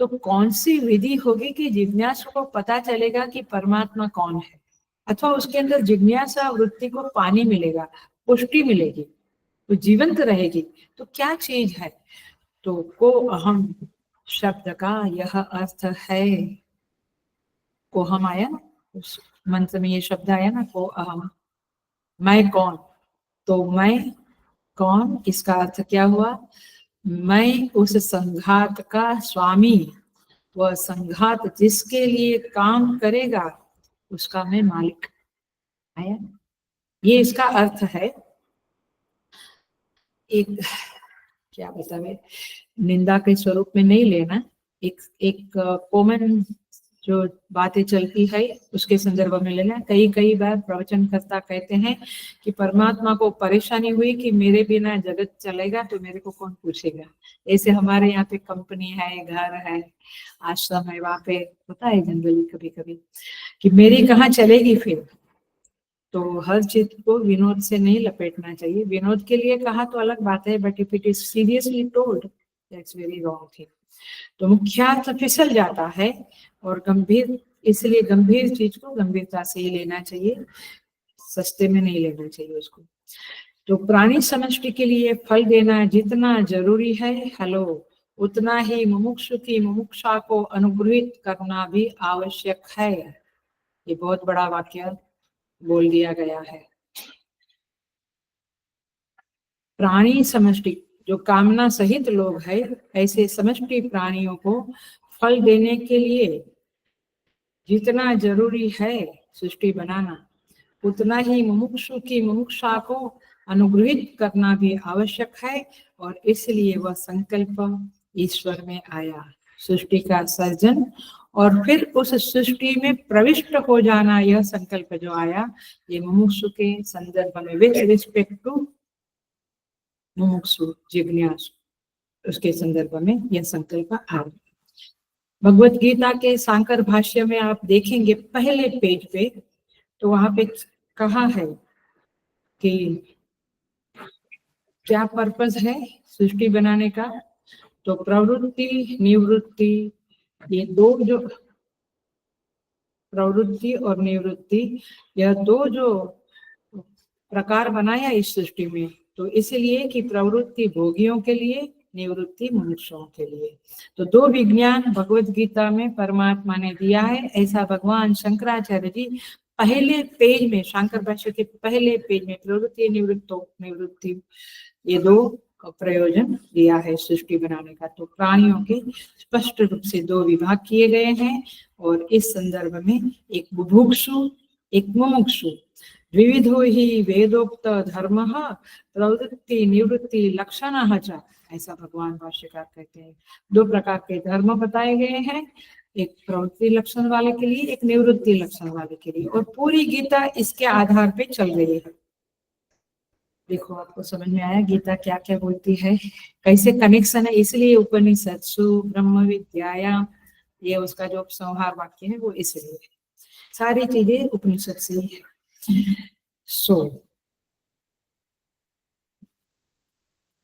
तो कौन सी विधि होगी कि जिज्ञासु को पता चलेगा कि परमात्मा कौन है, अथवा उसके अंदर जिज्ञासा वृत्ति को पानी मिलेगा, पुष्टि मिलेगी, तो जीवंत रहेगी। तो क्या चीज है? तो को अहम शब्द का यह अर्थ है। को हम आया ना, उस मंत्र में ये शब्द आया ना, को अहम, मैं कौन। तो मैं कौन, इसका अर्थ क्या हुआ? मैं उस संघात का स्वामी, वह संघात जिसके लिए काम करेगा उसका मैं मालिक। आया? ये इसका अर्थ है। एक, क्या बतावे, निंदा के स्वरूप में नहीं लेना, एक एक कॉमन जो बातें चलती है उसके संदर्भ में लेना। कई बार प्रवचनकर्ता कहते हैं कि परमात्मा को परेशानी हुई कि मेरे बिना जगत चलेगा तो मेरे को कौन पूछेगा। ऐसे हमारे यहाँ पे कंपनी है, घर है, आश्रम है, वहां पे होता है जनरली कभी कभी कि मेरी कहाँ चलेगी फिर। तो हर चीज को विनोद से नहीं लपेटना चाहिए। विनोद के लिए कहा तो अलग बात है, but if it is seriously told, that's very wrong thing. तो मुख्यार्थ फिसल जाता है, और गंभीर, इसलिए गंभीर चीज को गंभीरता से ही लेना चाहिए, सस्ते में नहीं लेना चाहिए उसको। तो प्राणी समष्टि के लिए फल देना जितना जरूरी है, हेलो, उतना ही मुमुक्षु की मुमुक्षा को अनुग्रहित करना भी आवश्यक है। ये बहुत बड़ा वाक्य बोल दिया गया है। प्राणी समष्टि, जो कामना सहित लोग हैं, ऐसे समष्टि प्राणियों को फल देने के लिए जितना जरूरी है सृष्टि बनाना, उतना ही मुमुक्षु की मुमुक्षा को अनुग्रहित करना भी आवश्यक है। और इसलिए वह संकल्प ईश्वर में आया, सृष्टि का सर्जन और फिर उस सृष्टि में प्रविष्ट हो जाना। यह संकल्प जो आया, ये मुमुक्षु के संदर्भ में, विद रिस्पेक्ट टू मुमुक्षु, जिज्ञासु, उसके संदर्भ में यह संकल्प आया। भगवत गीता के सांकर भाष्य में आप देखेंगे पहले पेज पे तो वहां पे कहा है कि क्या पर्पस है सृष्टि बनाने का। तो प्रवृत्ति निवृत्ति, ये दो जो प्रवृत्ति और निवृत्ति, यह दो जो प्रकार बनाया इस सृष्टि में, तो इसलिए कि प्रवृत्ति भोगियों के लिए, निवृत्ति मनुष्यों के लिए। तो दो विज्ञान भगवत गीता में परमात्मा ने दिया है। ऐसा भगवान शंकराचार्य जी पहले पेज में, शंकर भाष्य के पहले पेज में प्रवृत्ति निवृत्ति, ये दो प्रयोजन दिया है सृष्टि बनाने का। तो प्राणियों के स्पष्ट रूप से दो विभाग किए गए हैं, और इस संदर्भ में एक बुभुक्षु एक मुमुक्षु, द्विविधो ही वेदोक्त धर्म प्रवृत्ति निवृत्ति लक्षण च, ऐसा भगवान भाष्यकार कहते हैं। दो प्रकार के धर्म बताए गए हैं, एक प्रवृत्ति लक्षण वाले के लिए, एक निवृत्ति लक्षण वाले के लिए, और पूरी गीता इसके आधार पे चल रही है। देखो आपको समझ में आया गीता क्या क्या बोलती है, कैसे कनेक्शन है। इसलिए उपनिषत्सु ब्रह्म विद्यायाम, ये उसका जो संहार वाक्य है वो इसलिए है। सारी चीजें उपनिषद से ही है। सो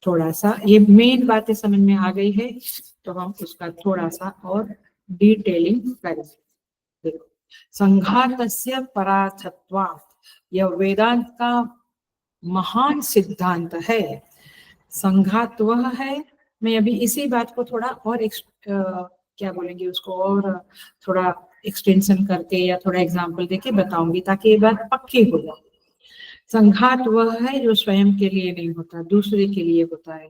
थोड़ा सा ये मेन बातें समझ में आ गई है, तो हम उसका थोड़ा सा और डिटेलिंग करें। देखो, संघातस्य परार्थत्वात्, यह वेदांत का महान सिद्धांत है। संघात वह है, मैं अभी इसी बात को थोड़ा और क्या बोलेंगे उसको, और थोड़ा एक्सटेंशन करके या थोड़ा एग्जांपल देके बताऊंगी ताकि ये बात पक्की हो जाए। संघात वह है जो स्वयं के लिए नहीं होता, दूसरे के लिए होता है।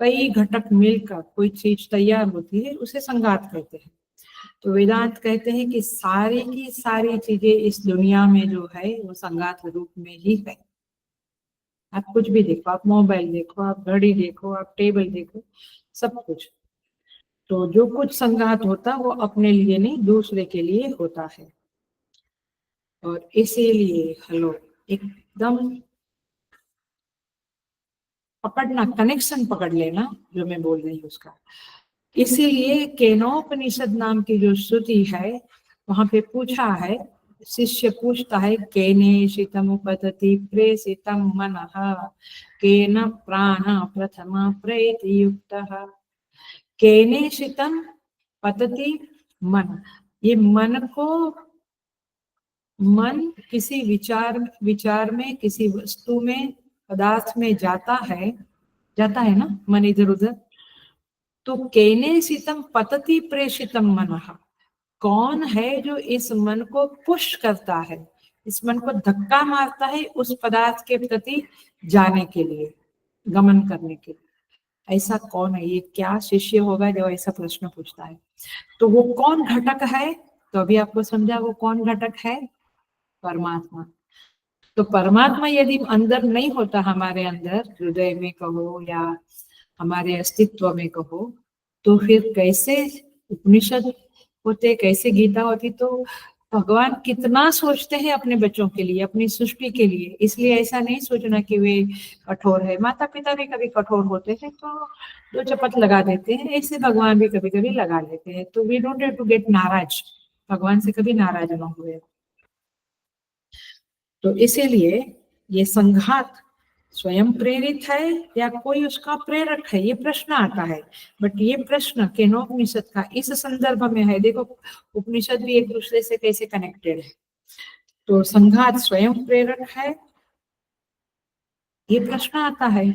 कई घटक मिलकर कोई चीज तैयार होती है, उसे संघात कहते हैं। तो वेदांत कहते हैं कि सारी की सारी चीजें इस दुनिया में जो है वो संघात रूप में ही है। आप कुछ भी देखो, आप मोबाइल देखो, आप घड़ी देखो, आप टेबल देखो, सब कुछ। तो जो कुछ संघात होता वो अपने लिए नहीं, दूसरे के लिए होता है। और इसीलिए हेलो, एकदम पकड़ना, कनेक्शन पकड़ लेना जो मैं बोल रही हूँ उसका। इसीलिए केनोपनिषद नाम की जो श्रुति है, वहां पे पूछा है, शिष्य पूछता है, केने शीतम पतति प्रेषितम मनः, केन प्राण प्रथम प्रेति युक्तः। केने शीतम पतति मन, ये मन को, मन किसी विचार में, किसी वस्तु में, पदार्थ में जाता है ना मन इधर उधर। तो केने शीतम पतति प्रेषितम मनः, कौन है जो इस मन को पुश करता है, इस मन को धक्का मारता है उस पदार्थ के प्रति जाने के लिए, गमन करने के लिए। ऐसा कौन है? ये क्या शिष्य होगा जो ऐसा प्रश्न पूछता है? तो वो कौन घटक है? तो अभी आपको समझा वो कौन घटक है, परमात्मा। तो परमात्मा यदि अंदर नहीं होता, हमारे अंदर हृदय में कहो या हमारे अस्तित्व में कहो, तो फिर कैसे उपनिषद होते, कैसे गीता होती? तो भगवान कितना सोचते हैं अपने बच्चों के लिए, अपनी सृष्टि के लिए। इसलिए ऐसा नहीं सोचना कि वे कठोर है। माता पिता भी कभी कठोर होते हैं तो दो चपत लगा देते हैं, ऐसे भगवान भी कभी कभी लगा लेते हैं। तो we don't have to get नाराज, भगवान से कभी नाराज ना हुए। तो इसीलिए ये संघात स्वयं प्रेरित है या कोई उसका प्रेरक है, ये प्रश्न आता है। बट ये प्रश्न केनोपनिषद का इस संदर्भ में है। देखो उपनिषद भी एक दूसरे से कैसे कनेक्टेड है। तो संघात स्वयं प्रेरक है, ये प्रश्न आता है।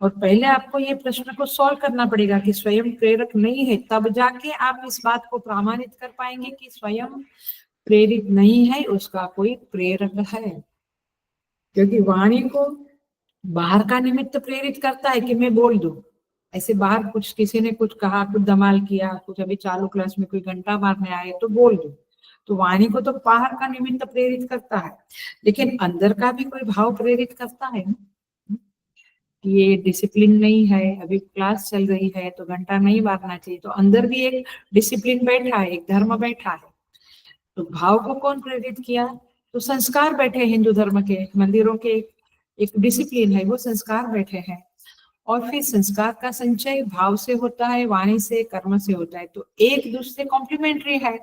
और पहले आपको ये प्रश्न को सॉल्व करना पड़ेगा कि स्वयं प्रेरक नहीं है, तब जाके आप इस बात को प्रमाणित कर पाएंगे कि स्वयं प्रेरित नहीं है, उसका कोई प्रेरक है। क्योंकि वाणी को बाहर का निमित्त प्रेरित करता है कि मैं बोल दूं। ऐसे बाहर कुछ किसी ने कुछ कहा, कुछ धमाल किया, कुछ अभी चालू क्लास में कोई घंटा मारने आए तो बोल दूं। तो वाणी को तो बाहर का निमित्त प्रेरित करता है, लेकिन अंदर का भी कोई भाव प्रेरित करता है ना। ये डिसिप्लिन नहीं है, अभी क्लास चल रही है तो घंटा नहीं मारना चाहिए, तो अंदर भी एक डिसिप्लिन बैठा है, एक धर्म बैठा है। तो भाव को कौन प्रेरित किया? तो संस्कार बैठे हिंदू धर्म के मंदिरों के, एक डिसिप्लिन है, वो संस्कार बैठे हैं। और फिर संस्कार का संचय भाव से होता है, वाणी से, कर्म से होता है। तो एक दूसरे कॉम्प्लीमेंट्री है।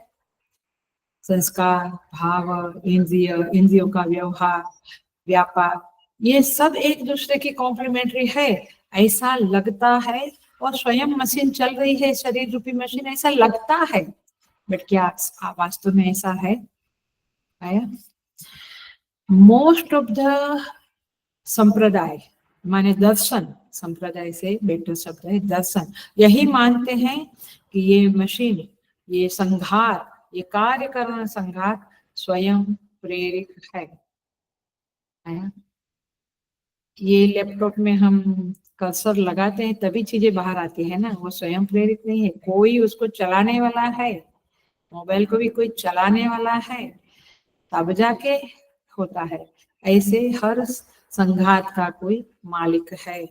संस्कार, भाव, इंद्रियों का व्यवहार, व्यापार, ये सब एक दूसरे की कॉम्प्लीमेंट्री है ऐसा लगता है, और स्वयं मशीन चल रही है, शरीर रूपी मशीन, ऐसा लगता है, बट क्या वास्तव में ऐसा है? मोस्ट ऑफ द संप्रदाय माने दर्शन, संप्रदाय से बेटर शब्द है दर्शन, यही मानते हैं कि ये मशीन, ये संघार, ये कार्य करना संघार स्वयं प्रेरित है। ये लैपटॉप में हम कर्सर लगाते हैं तभी चीजें बाहर आती है ना, वो स्वयं प्रेरित नहीं है, कोई उसको चलाने वाला है। मोबाइल को भी कोई चलाने वाला है तब जाके होता है। ऐसे हर संघात का कोई मालिक है।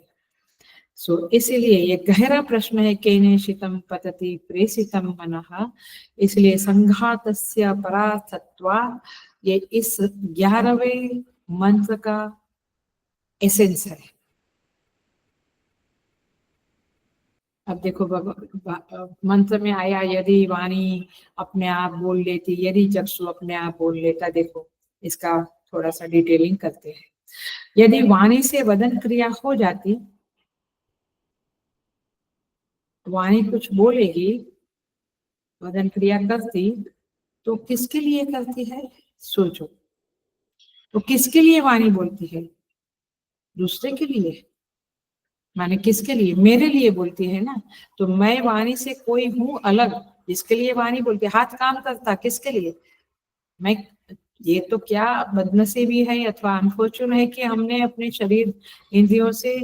इसीलिए ये गहरा प्रश्न है, केनेशितम पतति प्रेषितम मनः, इसलिए संघातस्य परार्थत्वा, ये इस 11वें मंत्र का एसेंस है। अब देखो मंत्र में आया यदि वाणी अपने आप बोल लेती, यदि चक्षु अपने आप बोल लेता। देखो इसका थोड़ा सा डिटेलिंग करते हैं। यदि वाणी से वदन क्रिया हो जाती, वाणी कुछ बोलेगी, वदन क्रिया करती, तो किसके लिए करती है? सोचो, तो किसके लिए वाणी बोलती है? दूसरे के लिए, माने किसके लिए? मेरे लिए बोलती है ना। तो मैं वाणी से कोई हूं अलग, जिसके लिए वाणी बोलती है। हाथ काम करता किसके लिए? मैं, ये तो क्या बदनसीबी है अथवा अनफॉर्चून है कि हमने अपने शरीर इंद्रियों से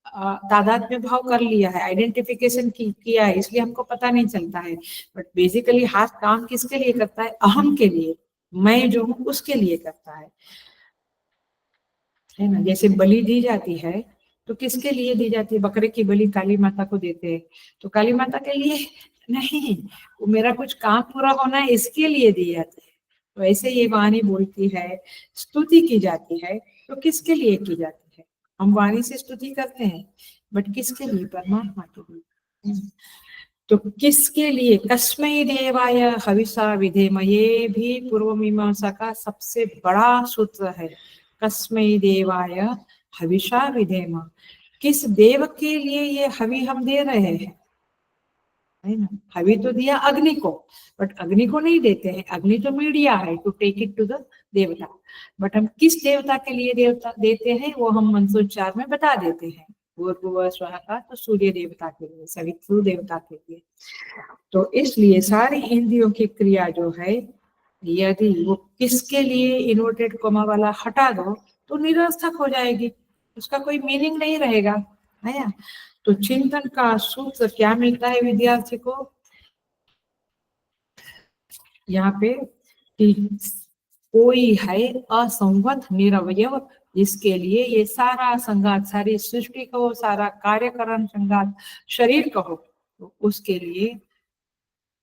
तादात्म्य भाव कर लिया है, आइडेंटिफिकेशन किया है, इसलिए हमको पता नहीं चलता है। बट बेसिकली हाथ काम किसके लिए करता है? अहम के लिए, मैं जो हूँ उसके लिए करता है ना। जैसे बलि दी जाती है तो किसके लिए दी जाती है? बकरे की बलि काली माता को देते हैं, तो काली माता के लिए नहीं, वो मेरा कुछ काम पूरा होना है इसके लिए दी जाती है। तो ऐसे ये वाणी बोलती है, स्तुति की जाती है, तो किसके लिए की जाती है? हम वाणी से स्तुति करते हैं, बट किसके लिए? परमात्मा के लिए। तो किसके लिए? कस्मै देवाय हविषा विधेम, ये भी पूर्व मीमांसा का सबसे बड़ा सूत्र है। कस्मै देवाय हविषा विधेम, किस देव के लिए ये हवि हम दे रहे हैं, है ना। हवि तो दिया अग्नि को, बट अग्नि को नहीं देते हैं, अग्नि तो मीडिया है to take it to the देवता। बट हम किस देवता के लिए देवता देते हैं वो हम मंत्रोच्चार में बता देते हैं। भूर्भुवः स्वः का तो सूर्य देवता के लिए, सवितृ देवता के लिए। तो इसलिए सारी इंद्रियों की क्रिया जो है, यदि वो किसके लिए इन्वर्टेड कोमा वाला हटा दो तो निरर्थक हो जाएगी, उसका कोई मीनिंग नहीं रहेगा, है ना। तो चिंतन का सूत्र क्या मिलता है विद्यार्थी को यहाँ पे? कि कोई है असंवत निरवयव, जिसके लिए ये सारा संघात, सारी सृष्टि कहो, सारा कार्यकरण संघात, शरीर कहो, तो उसके लिए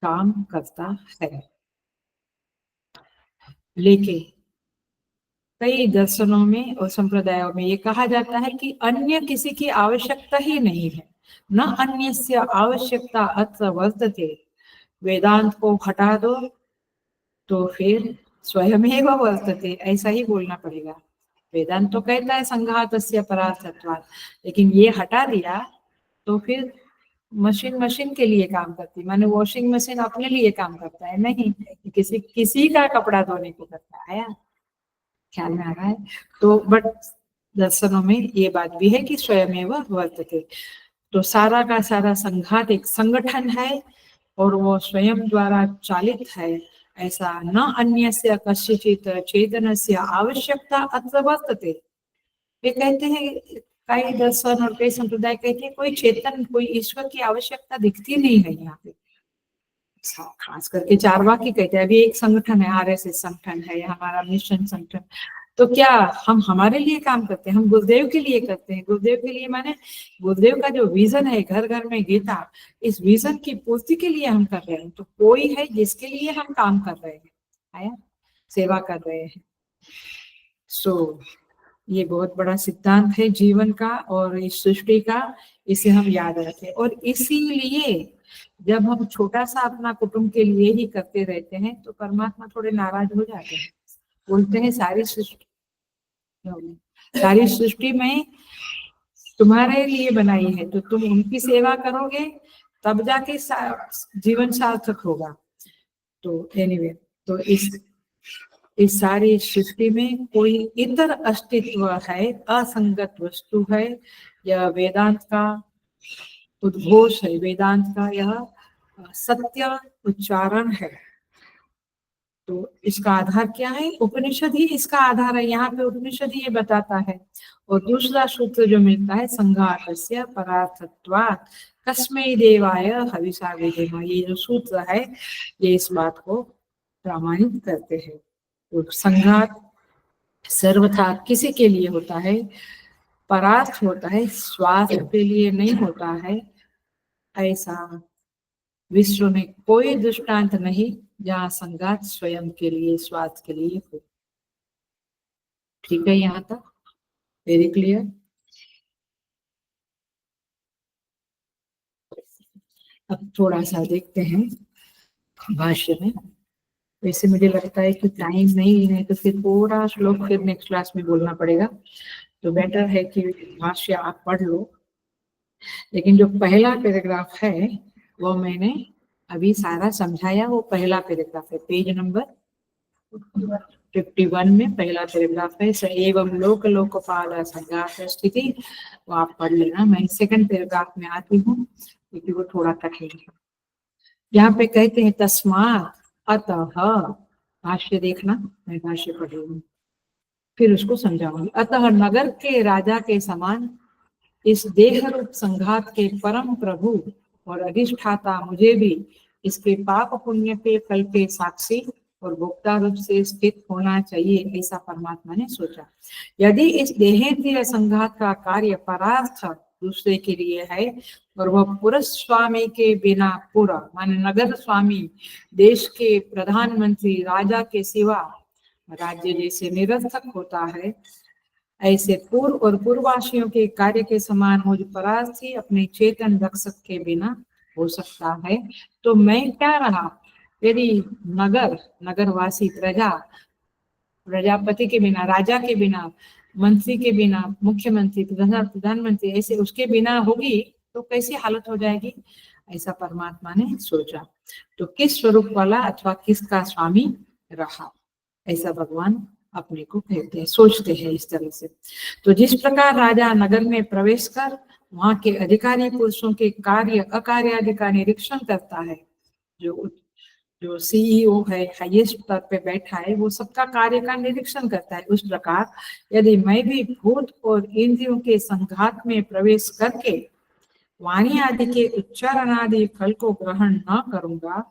काम करता है। लेकिन कई दर्शनों में और संप्रदायों में ये कहा जाता है कि अन्य किसी की आवश्यकता ही नहीं है, न अन्यस्य आवश्यकता अत्र वर्तते। वेदांत को हटा दो तो फिर स्वयमेव वर्तते, ऐसा ही बोलना पड़ेगा। वेदांत तो कहता है संघातस्य परार्थत्वात्, लेकिन ये हटा दिया तो फिर मशीन मशीन के लिए काम करती, माने वॉशिंग मशीन अपने लिए काम करता है नहीं, किसी किसी का कपड़ा धोने को करता है। ख्याल में आ रहा है? तो बट दर्शनों में ये बात भी है कि स्वयमेव वर्तते। तो सारा का सारा संघात एक संगठन है और वो स्वयं द्वारा चालित है, ऐसा न अन्यस्य कस्यचित् चेतनस्य आवश्यकता अत्र वर्तते। वे कहते हैं, कई दर्शन और कई संप्रदाय कहते हैं कोई चेतन, कोई ईश्वर की आवश्यकता दिखती नहीं है यहाँ पे। खास करके चारवाकी कहते हैं, अभी एक संगठन है, आरएसएस संगठन है, हमारा मिशन संगठन। तो क्या हम हमारे लिए काम करते हैं? हम गुरुदेव के लिए करते हैं। गुरुदेव के लिए माने गुरुदेव का जो विजन है, घर घर में गीता, इस विजन की पूर्ति के लिए हम कर रहे हैं। तो कोई है जिसके लिए हम काम कर रहे हैं, आया सेवा कर रहे हैं। सो ये बहुत बड़ा सिद्धांत है जीवन का और इस सृष्टि का, इसे हम याद रखें। और इसीलिए जब हम छोटा सा अपना कुटुंब के लिए ही करते रहते हैं तो परमात्मा थोड़े नाराज हो जाते हैं, बोलते हैं सारी सृष्टि में तुम्हारे लिए बनाई है, तो तुम उनकी सेवा करोगे तब जाके जीवन सार्थक होगा। तो एनीवे, तो इस सारी सृष्टि में कोई इतर अस्तित्व है, असंगत वस्तु है, यह वेदांत का उद्घोष है, वेदांत का यह सत्य उच्चारण है। तो इसका आधार क्या है? उपनिषद ही इसका आधार है, यहाँ पे उपनिषद ही ये बताता है। और दूसरा सूत्र जो मिलता है, संघातस्य परार्थत्वात् कस्मै देवाय हविषा विधेम, ये जो सूत्र है ये इस बात को प्रमाणित करते हैं। तो संघात सर्वथा किसी के लिए होता है, परार्थ होता है, स्वार्थ के लिए नहीं होता है। ऐसा विश्व में कोई दृष्टांत नहीं जहाँ संघात स्वयं के लिए, स्वार्थ के लिए हो। ठीक है, यहाँ तक वेरी क्लियर। अब थोड़ा सा देखते हैं भाष्य में। वैसे मुझे लगता है कि टाइम नहीं है तो फिर थोड़ा श्लोक फिर नेक्स्ट क्लास में बोलना पड़ेगा, तो बेटर है कि भाष्य आप पढ़ लो। लेकिन जो पहला पैराग्राफ है वो मैंने अभी सारा समझाया, वो पहला पैराग्राफ है, पेज नंबर 51 में पहला पैराग्राफ है, स एवं लोक लोकपाल संघात स्थिति, वो आप पढ़ लेना। मैं सेकंड पैराग्राफ में आती हूँ क्योंकि वो थोड़ा कठिन है। यहाँ पे कहते हैं तस्मात् अतः, भाष्य देखना, मैं भाष्य पढ़ रही हूँ फिर उसको समझाऊंगी। अतः नगर के राजा के समान इस देह रूप संघात के परम प्रभु और अधिष्ठाता मुझे भी इसके पाप पुण्य के फल के साक्षी और भोक्ता रूप से स्थित होना चाहिए, ऐसा परमात्मा ने सोचा। यदि इस देहेंद्रिय संघात का कार्य परार्थ दूसरे के लिए है और वह पुरुष स्वामी के बिना पूरा, माने नगर स्वामी, देश के प्रधानमंत्री, राजा के सिवा राज्य जैसे निरर्थक होता है, ऐसे पूर्व और पूर्ववासियों के कार्य के समान मुझ परार्थी अपने चेतन रक्षक के बिना हो सकता है, तो मैं क्या रहा? यदि नगरवासी प्रजापति के बिना, राजा के बिना, मंत्री के बिना, मुख्यमंत्री, प्रधानमंत्री ऐसे उसके बिना होगी तो कैसी हालत हो जाएगी, ऐसा परमात्मा ने सोचा। तो किस स्वरूप वाला अथवा किसका स्वामी रहा, ऐसा भगवान अपने को कहते हैं, सोचते हैं इस तरह से। तो जिस प्रकार राजा नगर में प्रवेश कर वहां के अधिकारी पुरुषों के कार्य अकार्यादि का निरीक्षण करता है, जो सीईओ है, हाईएस्ट स्तर पे बैठा है, वो सबका कार्य का निरीक्षण करता है, उस प्रकार यदि मैं भी भूत और इंद्रियों के संघात में प्रवेश करके वाणी आदि के उच्चारण आदि फल को ग्रहण न करूंगा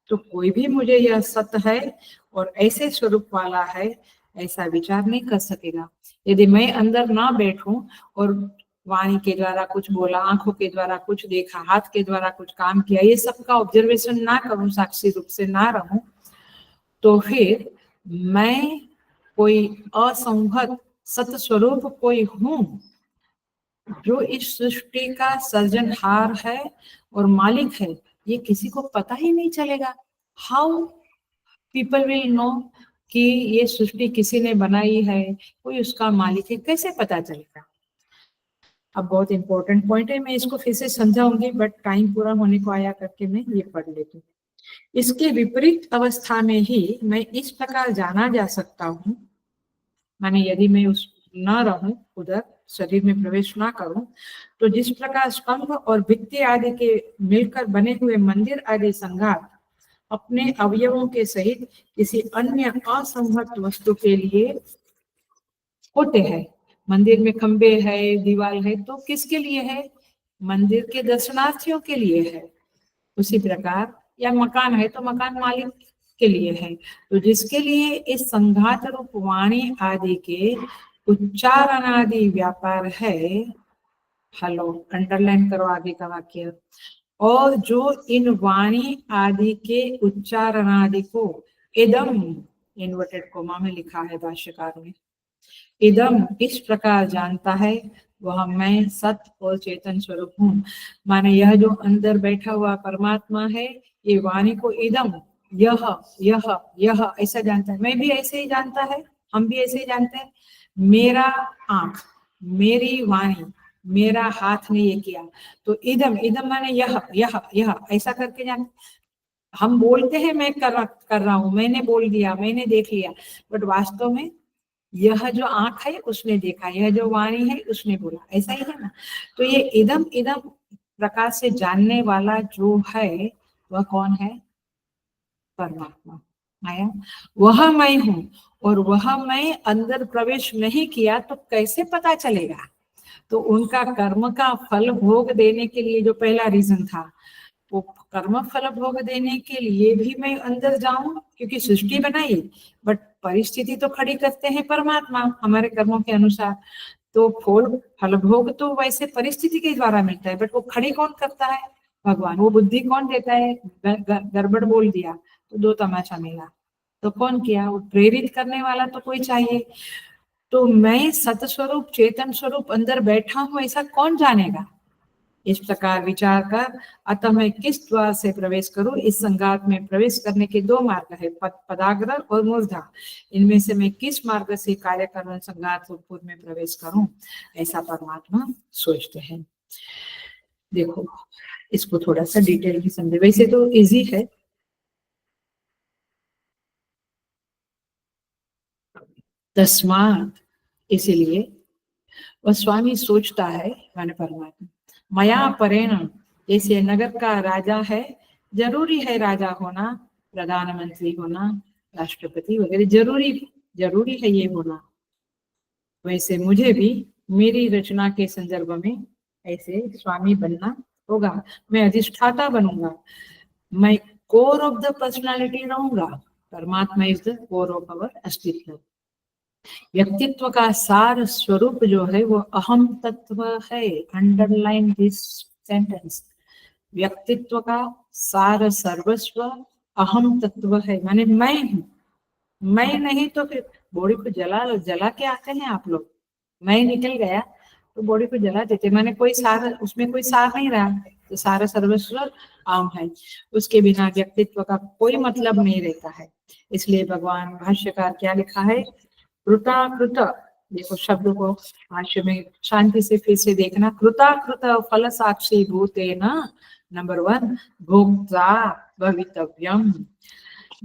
तो कोई भी मुझे यह सत्य है और ऐसे स्वरूप वाला है ऐसा विचार नहीं कर सकेगा। यदि मैं अंदर ना बैठूं और वाणी के द्वारा कुछ बोला, आंखों के द्वारा कुछ देखा, हाथ के द्वारा कुछ काम किया, ये सब का ऑब्जर्वेशन ना करूं, साक्षी रूप से ना रहूं, तो फिर मैं कोई असंहत सत्य स्वरूप कोई हूं जो इस सृष्टि का सर्जनहार है और मालिक है, ये किसी को पता ही नहीं चलेगा। हाउ पीपल विल नो कि ये सृष्टि किसी ने बनाई है, कोई उसका मालिक है, कैसे पता चलेगा? अब बहुत इंपॉर्टेंट पॉइंट है, मैं इसको फिर से समझाऊंगी, बट टाइम पूरा होने को आया करके मैं ये पढ़ लेती हूँ। इसके विपरीत अवस्था में ही मैं इस प्रकार जाना जा सकता हूँ, माने यदि मैं उस न रहूं, उधर शरीर में प्रवेश ना करूं, तो जिस प्रकार स्तंभ और भित्ति आदि के मिलकर बने हुए मंदिर आदि संघात अपने अवयवों के सहित किसी अन्य असंहत वस्तु के लिए होते हैं। मंदिर में खंबे है, दीवार है, तो किसके लिए है? मंदिर के दर्शनार्थियों के लिए है। उसी प्रकार या मकान है तो मकान मालिक के लिए है। तो जिसके लिए इस संघात रूप वाणी आदि के उच्चारण आदि व्यापार है, हेलो अंडरलाइन करो आगे का वाक्य, और जो इन वाणी आदि के उच्चारण आदि को इदम इन्वर्टेड कोमा में लिखा है भाष्यकार ने, इदम इस प्रकार जानता है वह मैं सत्य और चेतन स्वरूप हूँ। माने यह जो अंदर बैठा हुआ परमात्मा है, ये वाणी को इदम, यह यह ऐसा जानता है। मैं भी ऐसे ही जानता है, हम भी ऐसे ही जानते हैं। मेरा आंख, मेरी वाणी, मेरा हाथ ने ये किया, तो इदम इदम माने यह ऐसा करके जानते। हम बोलते हैं मैं कर रहा हूँ, मैंने बोल दिया, मैंने देख लिया, बट वास्तव में यह जो आंख है उसने देखा, यह जो वाणी है उसने बोला, ऐसा ही है ना। तो ये इदम इदम प्रकार से जानने वाला जो है वह कौन है? परमात्मा। आया, वह मैं हूँ, और वह मैं अंदर प्रवेश नहीं किया तो कैसे पता चलेगा? तो उनका कर्म का फल भोग देने के लिए जो पहला रीजन था, वो कर्म फल भोग देने के लिए भी मैं अंदर जाऊं, क्योंकि सृष्टि बनाई, बट परिस्थिति तो खड़ी करते हैं परमात्मा हमारे कर्मों के अनुसार। तो फल फल भोग तो वैसे परिस्थिति के द्वारा मिलता है, बट वो खड़ी कौन करता है? भगवान। वो बुद्धि कौन देता है? गड़बड़ बोल दिया तो दो तमाचा मिला, तो कौन किया? वो प्रेरित करने वाला तो कोई चाहिए। तो मैं सतस्वरूप चेतन स्वरूप अंदर बैठा हूं, ऐसा कौन जानेगा? इस प्रकार विचार कर अतः मैं किस द्वार से प्रवेश करूं? इस संघात में प्रवेश करने के दो मार्ग है, पदाग्र और मूर्धा। इनमें से मैं किस मार्ग से कार्य कारण संघात रूपपुर में प्रवेश करूं? ऐसा परमात्मा सोचते हैं। देखो, इसको थोड़ा सा डिटेल में समझे। वैसे तो इजी है, तस्मात, इसीलिए वह स्वामी सोचता है, माने परमात्मा, मया परेण, जैसे नगर का राजा है, जरूरी है राजा होना, प्रधानमंत्री होना, राष्ट्रपति वगैरह जरूरी जरूरी है ये होना। वैसे मुझे भी मेरी रचना के संदर्भ में ऐसे स्वामी बनना होगा। मैं अधिष्ठाता बनूंगा, मैं कोर ऑफ द पर्सनालिटी रहूंगा। परमात्मा is the core of our अस्तित्व। व्यक्तित्व का सार स्वरूप जो है वो अहम तत्व है। Underline this sentence. व्यक्तित्व का सार सर्वस्व अहम तत्व है, माने मैं हूँ। मैं नहीं तो फिर बॉडी को जला जला के आते हैं आप लोग। मैं निकल गया तो बॉडी को जला देते, माने कोई सार, उसमें कोई सार नहीं रहा, तो सारा सर्वस्व आम है। उसके बिना व्यक्तित्व का कोई मतलब नहीं रहता है। इसलिए भगवान भाष्यकार क्या लिखा है? कृताकृत, देखो शब्द को भाष्य में शांति से फिर से देखना। कृताकृत फल साक्षी भूतेन नंबर 1 भोक्ता भवितव्यम।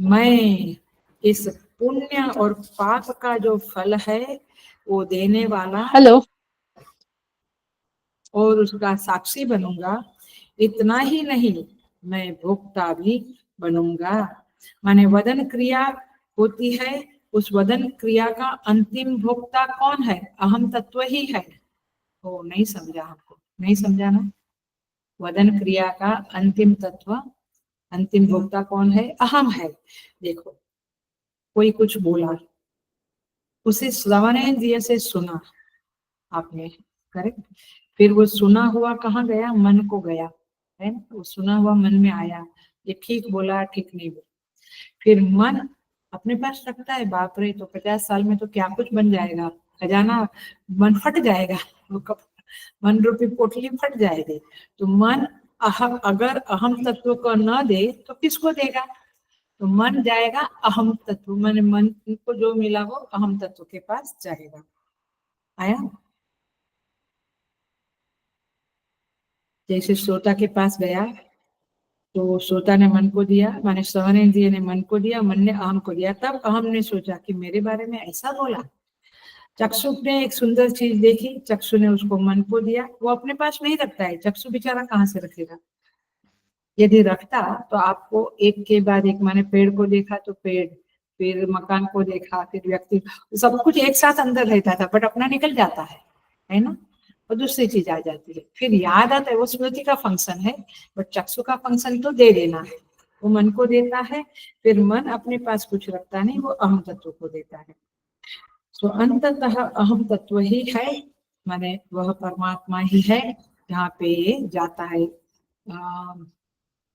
मैं इस पुण्य और पाप का जो फल है वो देने वाला, हेलो, और उसका साक्षी बनूंगा। इतना ही नहीं, मैं भोक्ता भी बनूंगा। माने वदन क्रिया होती है, उस वदन क्रिया का अंतिम भोक्ता कौन है? अहम तत्व ही है। वो नहीं समझा, हमको नहीं समझा ना। वदन क्रिया का अंतिम तत्व, अंतिम भोक्ता कौन है? अहम है। देखो, कोई कुछ बोला, उसे श्रवणेंद्रिय से सुना आपने, करेक्ट? फिर वो सुना हुआ कहाँ गया? मन को गया, है ना? वो सुना हुआ मन में आया, ये ठीक बोला, ठीक नहीं बोला। फिर मन अपने पास रखता है, बाप रे, तो 50 साल में तो क्या कुछ बन जाएगा, खजाना, मन फट जाएगा, वो मन रूपी पोटली फट जाएगी। तो मन अगर अहम तत्व को न दे तो किसको देगा? तो मन जाएगा अहम तत्व, मन को जो मिला वो अहम तत्व के पास जाएगा। आया? जैसे श्रोता के पास गया तो श्रोता ने मन को दिया, माने श्रवणेंद्रिय ने मन को दिया, मन ने अहम को दिया। तब अहम ने सोचा कि मेरे बारे में ऐसा बोला। चक्षु ने एक सुंदर चीज देखी, चक्षु ने उसको मन को दिया। वो अपने पास नहीं रखता है, चक्षु बेचारा कहाँ से रखेगा? यदि रखता तो आपको एक के बाद एक, माने पेड़ को देखा तो पेड़, फिर मकान को देखा, फिर व्यक्ति, सब कुछ एक साथ अंदर रहता था, बट अपना निकल जाता है ना? और दूसरी चीज आ जाती है, फिर याद आता है। वो स्मृति का फंक्शन है, बट चक्षु का फंक्शन तो दे देना है। वो मन को देता है, फिर मन अपने पास कुछ रखता नहीं, वो अहम तत्व को देता है। तो अंततः अहम तत्व ही है, माने वह परमात्मा ही है जहाँ पे ये जाता है।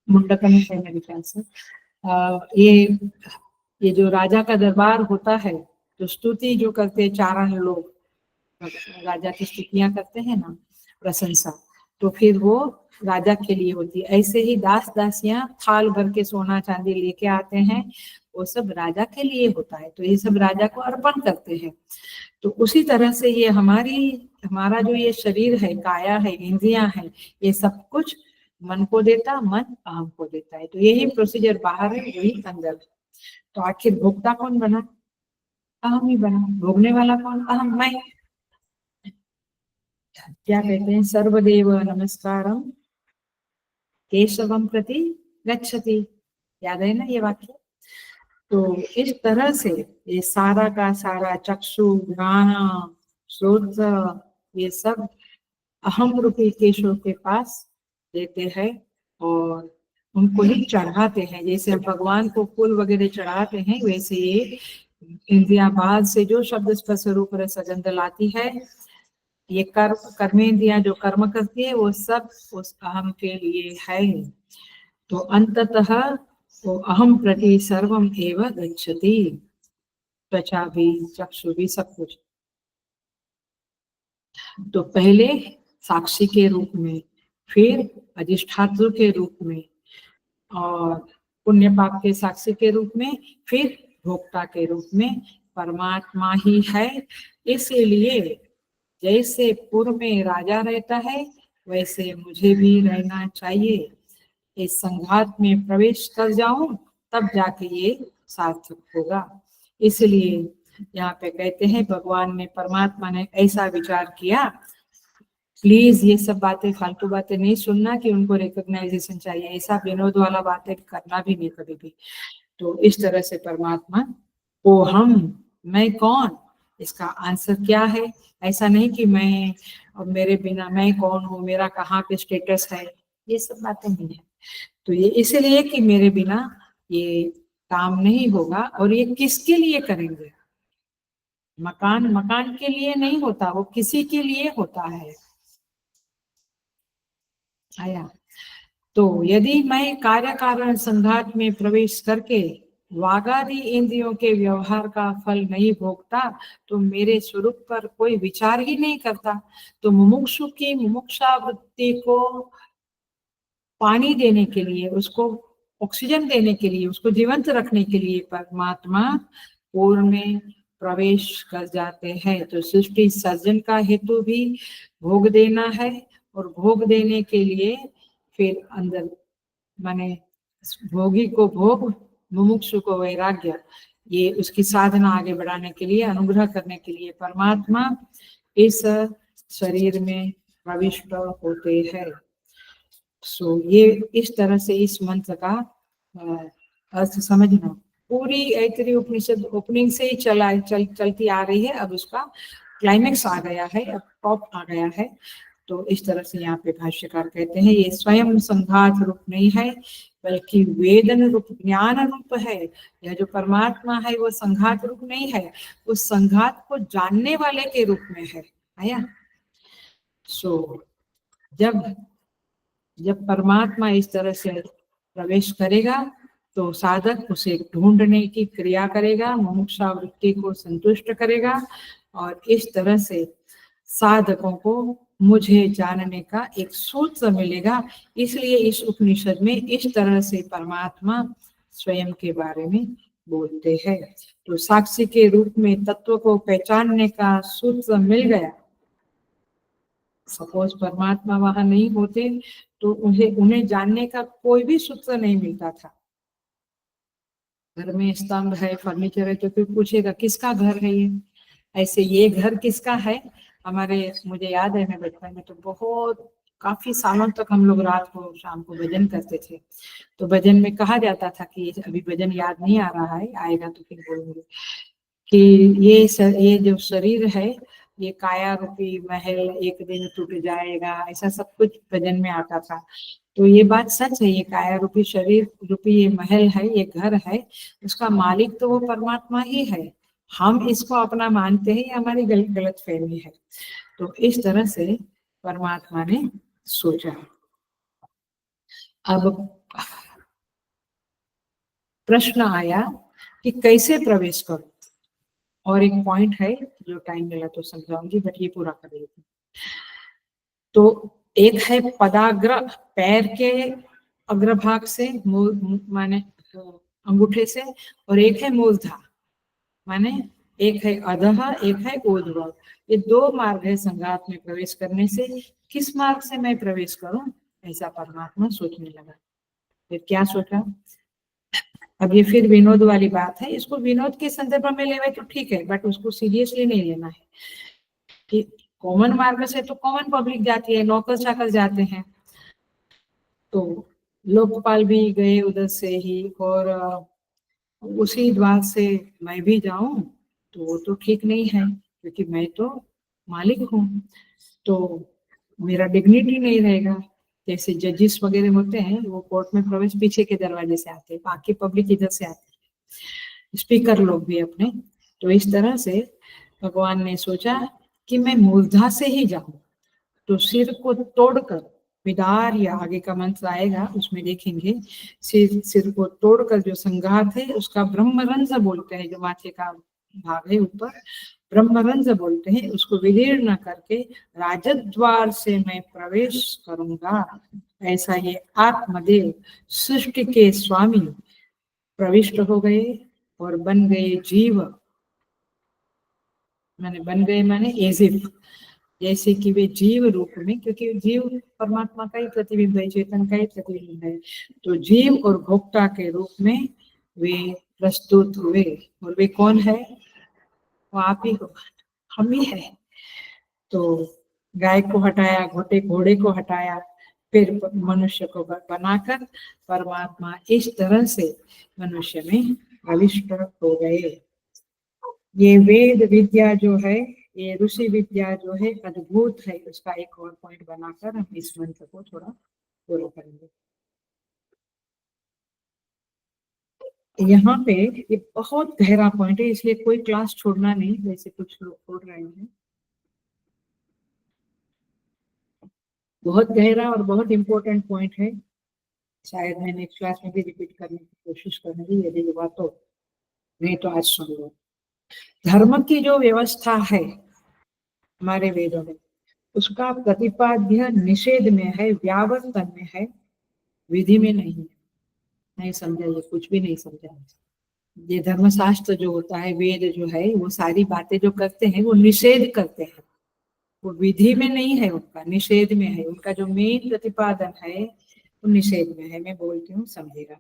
मुंडकन है मेरे ख्याल से। ये जो राजा का दरबार होता है, तो स्तुति जो करते हैं चारण लोग, राजा की स्तुतियां करते हैं ना, प्रशंसा, तो फिर वो राजा के लिए होती है। ऐसे ही दास दासियां थाल भर के सोना चांदी लेके आते हैं, वो सब राजा के लिए होता है, तो ये सब राजा को अर्पण करते हैं। तो उसी तरह से ये हमारा जो ये शरीर है, काया है, इंद्रियां है, ये सब कुछ मन को देता, मन अहम को देता है। तो यही प्रोसीजर बाहर है, वही अंदर है। तो आखिर भोक्ता कौन बना? अहम ही बना। भोगने वाला कौन? अहम, मैं। क्या कहते हैं? सर्वदेव नमस्कारम केशवम प्रति गच्छति। याद है ना ये वाक्य? तो इस तरह से ये सारा का सारा चक्षु, घ्राण, श्रोत्र, ये सब अहम रूपी केशव के पास देते हैं और उनको ही चढ़ाते हैं। जैसे हम भगवान को फूल वगैरह चढ़ाते हैं, वैसे ये इंद्रिया बाद से जो शब्द स्पर्श रूप रस गंध लाती है, ये कर्मेंद्रियां जो कर्म करती है, वो सब उस अहम के लिए है। तो अंततः वो अहम प्रति सर्वम एव गच्छति। त्वचा भी, चक्षु भी, सब कुछ। तो पहले साक्षी के रूप में, फिर अधिष्ठातृ के रूप में, और पुण्य पाप के साक्षी के रूप में, फिर भोक्ता के रूप में परमात्मा ही है। इसीलिए जैसे पूर्व में राजा रहता है, वैसे मुझे भी रहना चाहिए। इस संघात में प्रवेश कर जाऊं, तब जाके ये सार्थक होगा। इसलिए यहाँ पे कहते हैं भगवान ने, परमात्मा ने ऐसा विचार किया, प्लीज ये सब बातें, फालतू बातें नहीं सुनना कि उनको रिकॉग्नाइजेशन चाहिए, ऐसा विनोद वाला बातें करना भी नहीं कभी भी। तो इस तरह से परमात्मा को हम, मैं कौन, इसका आंसर क्या है? ऐसा नहीं कि मैं और मेरे बिना मैं कौन हूँ, मेरा कहाँ पे स्टेटस है, ये सब बातें नहीं है। तो ये इसलिए कि मेरे बिना ये काम नहीं होगा। और ये किसके लिए करेंगे? मकान मकान के लिए नहीं होता, वो किसी के लिए होता है। आया? तो यदि मैं कार्य कारण संघात में प्रवेश करके वागादि इंद्रियों के व्यवहार का फल नहीं भोगता, तो मेरे स्वरूप पर कोई विचार ही नहीं करता, तो मुमुक्षु की मुमुक्षा वृत्ति को पानी देने के लिए, उसको ऑक्सीजन देने के लिए, उसको जीवंत रखने के लिए परमात्मा पूर्व में प्रवेश कर जाते हैं। तो सृष्टि सर्जन का हेतु भी भोग देना है, और भोग देने के लिए फिर अंदर, माने भोगी को भोग, मुमुक्षु को वैराग्य, ये उसकी साधना आगे बढ़ाने के लिए, अनुग्रह करने के लिए परमात्मा इस शरीर में प्रविष्ट होते हैं। सो ये इस तरह से इस मंत्र का अर्थ समझना। पूरी ऐतरेय उपनिषद ओपनिंग से ही चलती आ रही है, अब उसका क्लाइमेक्स आ गया है, अब टॉप आ गया है। तो इस तरह से यहाँ पे भाष्यकार कहते हैं, ये स्वयं संघात रूप नहीं है, बल्कि वेदन रूप, ज्ञान रूप है। यह जो परमात्मा है वो संघात रूप नहीं है, उस संघात को जानने वाले के रूप में है। आया? सो जब जब परमात्मा इस तरह से प्रवेश करेगा, तो साधक उसे ढूंढने की क्रिया करेगा, मुमुक्षा वृत्ति को संतुष्ट करेगा, और इस तरह से साधकों को मुझे जानने का एक सूत्र मिलेगा। इसलिए इस उपनिषद में इस तरह से परमात्मा स्वयं के बारे में बोलते हैं। तो साक्षी के रूप में तत्व को पहचानने का सूत्र मिल गया। सपोज परमात्मा वहां नहीं होते तो उन्हें जानने का कोई भी सूत्र नहीं मिलता था। घर में स्तंभ है, फर्नीचर है, तो फिर पूछेगा किसका घर है ये? ऐसे ये घर किसका है? मुझे याद है, मैं बचपन में तो बहुत काफी सालों तक हम लोग रात को शाम को भजन करते थे। तो भजन में कहा जाता था कि अभी भजन याद नहीं आ रहा है, आएगा तो फिर बोलूंगी, कि ये जो शरीर है, ये काया रूपी महल एक दिन टूट जाएगा, ऐसा सब कुछ भजन में आता था। तो ये बात सच है, ये काया रूपी शरीर रूपी ये महल है, ये घर है, उसका मालिक तो वो परमात्मा ही है। हम इसको अपना मानते हैं, ये हमारी गलत फहमी है। तो इस तरह से परमात्मा ने सोचा। अब प्रश्न आया कि कैसे प्रवेश करो, और एक पॉइंट है जो टाइम मिला तो समझाऊंगी, बट ये पूरा कर लेती हूँ। तो एक है पदाग्र, पैर के अग्रभाग से माने अंगूठे से, और एक है मूलधा माने एक है अधः, एक है ऊर्ध्व। ये दो मार्ग है संघात में प्रवेश करने से। किस मार्ग से मैं प्रवेश करूं, ऐसा परमात्मा सोचने लगा। फिर क्या सोचा, अब ये फिर विनोद वाली बात है, इसको विनोद के संदर्भ में लेवे तो ठीक है, बट उसको सीरियसली नहीं लेना है कि कॉमन मार्ग से तो कॉमन पब्लिक जाती है, नौकर चाकर जाते हैं, तो लोकपाल भी गए उधर से ही, और उसी द्वार से मैं भी जाऊं तो वो तो ठीक नहीं है, क्योंकि मैं तो मालिक हूँ, तो मेरा डिग्निटी नहीं रहेगा। जैसे जजेस वगैरह होते हैं, वो कोर्ट में प्रवेश पीछे के दरवाजे से आते हैं, बाकी पब्लिक इधर से आते हैं, स्पीकर लोग भी अपने। तो इस तरह से भगवान ने सोचा कि मैं मूर्धा से ही जाऊं, तो सिर को तोड़कर, विदार या आगे का मंत्र आएगा उसमें देखेंगे, सिर को तोड़कर जो संघात है उसका ब्रह्मरंज बोलते हैं, जो माथे का भाग है ऊपर ब्रह्मरंज बोलते हैं, उसको विदीर्ण करके राजद्वार से मैं प्रवेश करूंगा। ऐसा ये आत्मदेव सृष्टि के स्वामी प्रविष्ट हो गए और बन गए जीव, माने बन गए माने एज इफ, जैसे कि वे जीव रूप में, क्योंकि जीव परमात्मा का ही प्रतिबिंब है, चेतन का ही प्रतिबिंब है, तो जीव और भोक्ता के रूप में वे प्रस्तुत हुए। और वे कौन है, वो आप ही हो, हम ही है। तो गाय को हटाया, घोड़े को हटाया, फिर मनुष्य को बनाकर परमात्मा इस तरह से मनुष्य में प्रविष्ट हो गए। ये वेद विद्या जो है, ये ऋषि विद्या जो है अद्भुत है, उसका एक और पॉइंट बनाकर हम इस मंत्र को थोड़ा पूरा करेंगे। यहाँ पे ये बहुत गहरा पॉइंट है, इसलिए कोई क्लास छोड़ना नहीं, जैसे कुछ लोग छोड़ रहे हैं। बहुत गहरा और बहुत इंपॉर्टेंट पॉइंट है, शायद मैं नेक्स्ट क्लास में भी रिपीट करने की कोशिश करूंगी, यदि हुआ तो, नहीं तो आज सुन लो। धर्म की जो व्यवस्था है हमारे वेदों में, उसका प्रतिपाद्य निषेध में है, व्यावर्तन में है, विधि में नहीं है। नहीं समझा, ये कुछ भी नहीं समझा। ये धर्मशास्त्र जो होता है, वेद जो है, वो सारी बातें जो करते हैं वो निषेध करते हैं, वो विधि में नहीं है, उनका निषेध में है। उनका जो मेन प्रतिपादन है वो निषेध में है। मैं बोलती हूँ, समझेगा।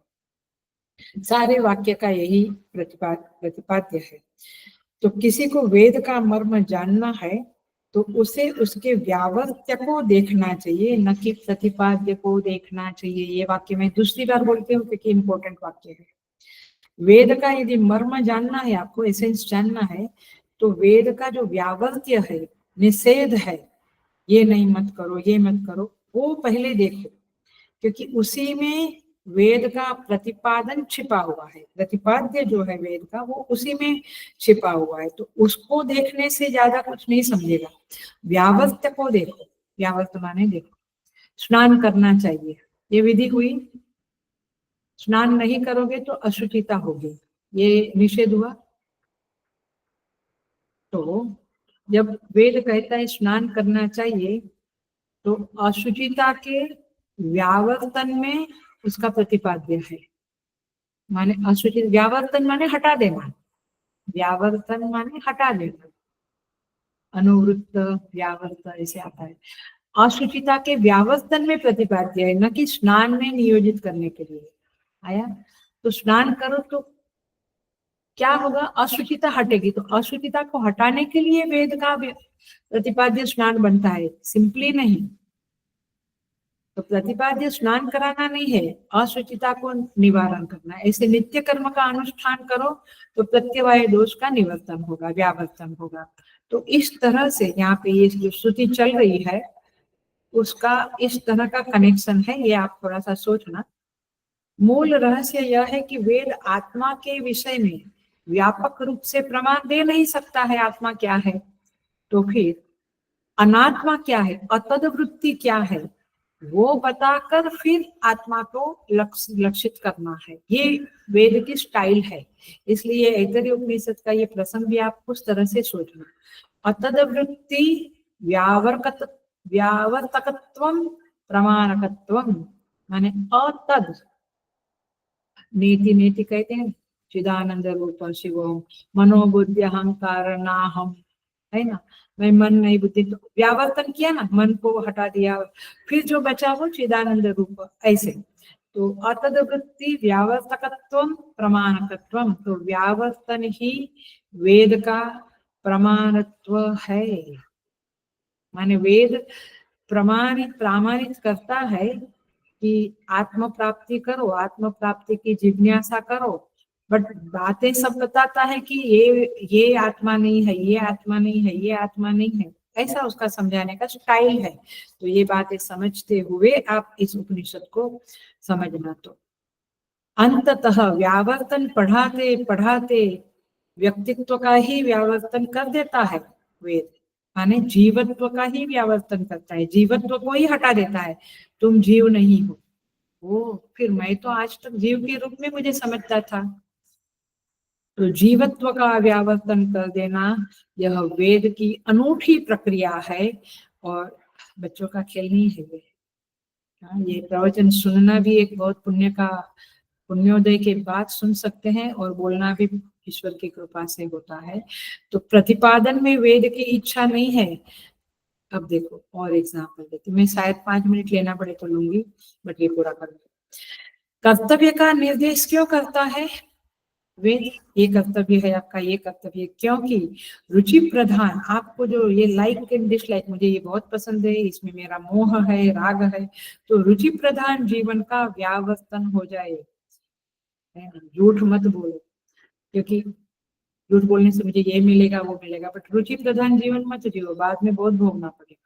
सारे वाक्य का यही प्रतिपाद्य है। तो किसी को वेद का मर्म जानना है तो उसे उसके व्यावर्त्य को देखना चाहिए, न कि प्रतिपाद्य को देखना चाहिए। ये वाक्य मैं दूसरी बार बोलती हूँ क्योंकि इंपॉर्टेंट वाक्य है। वेद का यदि मर्म जानना है, आपको एसेंस जानना है, तो वेद का जो व्यावर्त्य है, निषेध है, ये नहीं मत करो, ये मत करो, वो पहले देखो, क्योंकि उसी में वेद का प्रतिपादन छिपा हुआ है। प्रतिपाद्य जो है वेद का, वो उसी में छिपा हुआ है, तो उसको देखने से ज्यादा कुछ नहीं समझेगा। व्यावर्त्य को देखो, व्यावर्त माने देखो। स्नान करना चाहिए, ये विधि हुई। स्नान नहीं करोगे तो अशुचिता होगी, ये निषेध हुआ। तो जब वेद कहता है स्नान करना चाहिए, तो अशुचिता के व्यावर्तन में उसका प्रतिपाद्य है। माने अशुचित, व्यावर्तन माने हटा देना, व्यावर्तन माने हटा देना, अनुवृत्त व्यावर्त ऐसे आता है। अशुचिता के व्यावर्तन में प्रतिपाद्य है, न कि स्नान में नियोजित करने के लिए आया। तो स्नान करो तो क्या होगा, अशुचिता हटेगी, तो अशुचिता को हटाने के लिए वेद का प्रतिपाद्य स्नान बनता है, सिंपली नहीं। तो प्रतिपाद्य स्नान कराना नहीं है, अशुचिता को निवारण करना। ऐसे नित्य कर्म का अनुष्ठान करो तो प्रत्यवाय दोष का निवर्तन होगा, व्यावर्तन होगा। तो इस तरह से यहाँ पे ये जो श्रुति चल रही है उसका इस तरह का कनेक्शन है, ये आप थोड़ा सा सोचना। मूल रहस्य यह है कि वेद आत्मा के विषय में व्यापक रूप से प्रमाण दे नहीं सकता है, आत्मा क्या है। तो फिर अनात्मा क्या है, अतद वृत्ति क्या है, वो बताकर फिर आत्मा को लक्षित करना है। ये वेद की स्टाइल है। इसलिए ऐतरेय उपनिषद का ये प्रसंग भी आप उस तरह से सोचना। अतदवृत्ति व्यावर्तकत्वम प्रमाणकत्वम, माने अतद, नीति नीति कहते हैं चिदानंद रूप शिवोम, मनोबुद्धि अहंकार नाहम, है ना, मैं मन नहीं बुद्धि, तो व्यावर्तन किया ना, मन को हटा दिया, फिर जो बचा वो चिदानंद रूप, ऐसे। तो अतदवृत्ति व्यावर्तकत्वम प्रमाणकत्वम, तो व्यावर्तन ही वेद का प्रमाणत्व है। माने वेद प्रामाणित करता है कि आत्म प्राप्ति करो, आत्म प्राप्ति की जिज्ञासा करो, बट बातें सब बताता है कि ये आत्मा नहीं है, ये आत्मा नहीं है, ये आत्मा नहीं है, ऐसा उसका समझाने का स्टाइल है। तो ये बातें समझते हुए आप इस उपनिषद को समझना। तो अंततः व्यावर्तन पढ़ाते पढ़ाते व्यक्तित्व का ही व्यावर्तन कर देता है वेद, माने जीवत्व का ही व्यावर्तन करता है, जीवत्व को ही हटा देता है। तुम जीव नहीं हो, वो फिर मैं तो आज तक जीव के रूप में मुझे समझता था। तो जीवत्व का व्यावर्तन कर देना यह वेद की अनूठी प्रक्रिया है, और बच्चों का खेल नहीं है ये। ये प्रवचन सुनना भी एक बहुत पुण्योदय के बाद सुन सकते हैं, और बोलना भी ईश्वर की कृपा से होता है। तो प्रतिपादन में वेद की इच्छा नहीं है। अब देखो और एग्जाम्पल देती, मैं शायद 5 मिनट लेना पड़े तो लूंगी, बट ये पूरा कर। कर्तव्य का निर्देश क्यों करता है वेद? ये कर्तव्य है आपका, ये कर्तव्य, क्योंकि रुचि प्रधान, आपको जो ये लाइक एंड डिसलाइक, मुझे ये बहुत पसंद है, इसमें मेरा मोह है, राग है, तो रुचि प्रधान जीवन का व्यावर्तन हो जाए। झूठ मत बोलो, क्योंकि झूठ बोलने से मुझे ये मिलेगा वो मिलेगा, बट रुचि प्रधान जीवन मत जियो, बाद में बहुत भोगना पड़ेगा।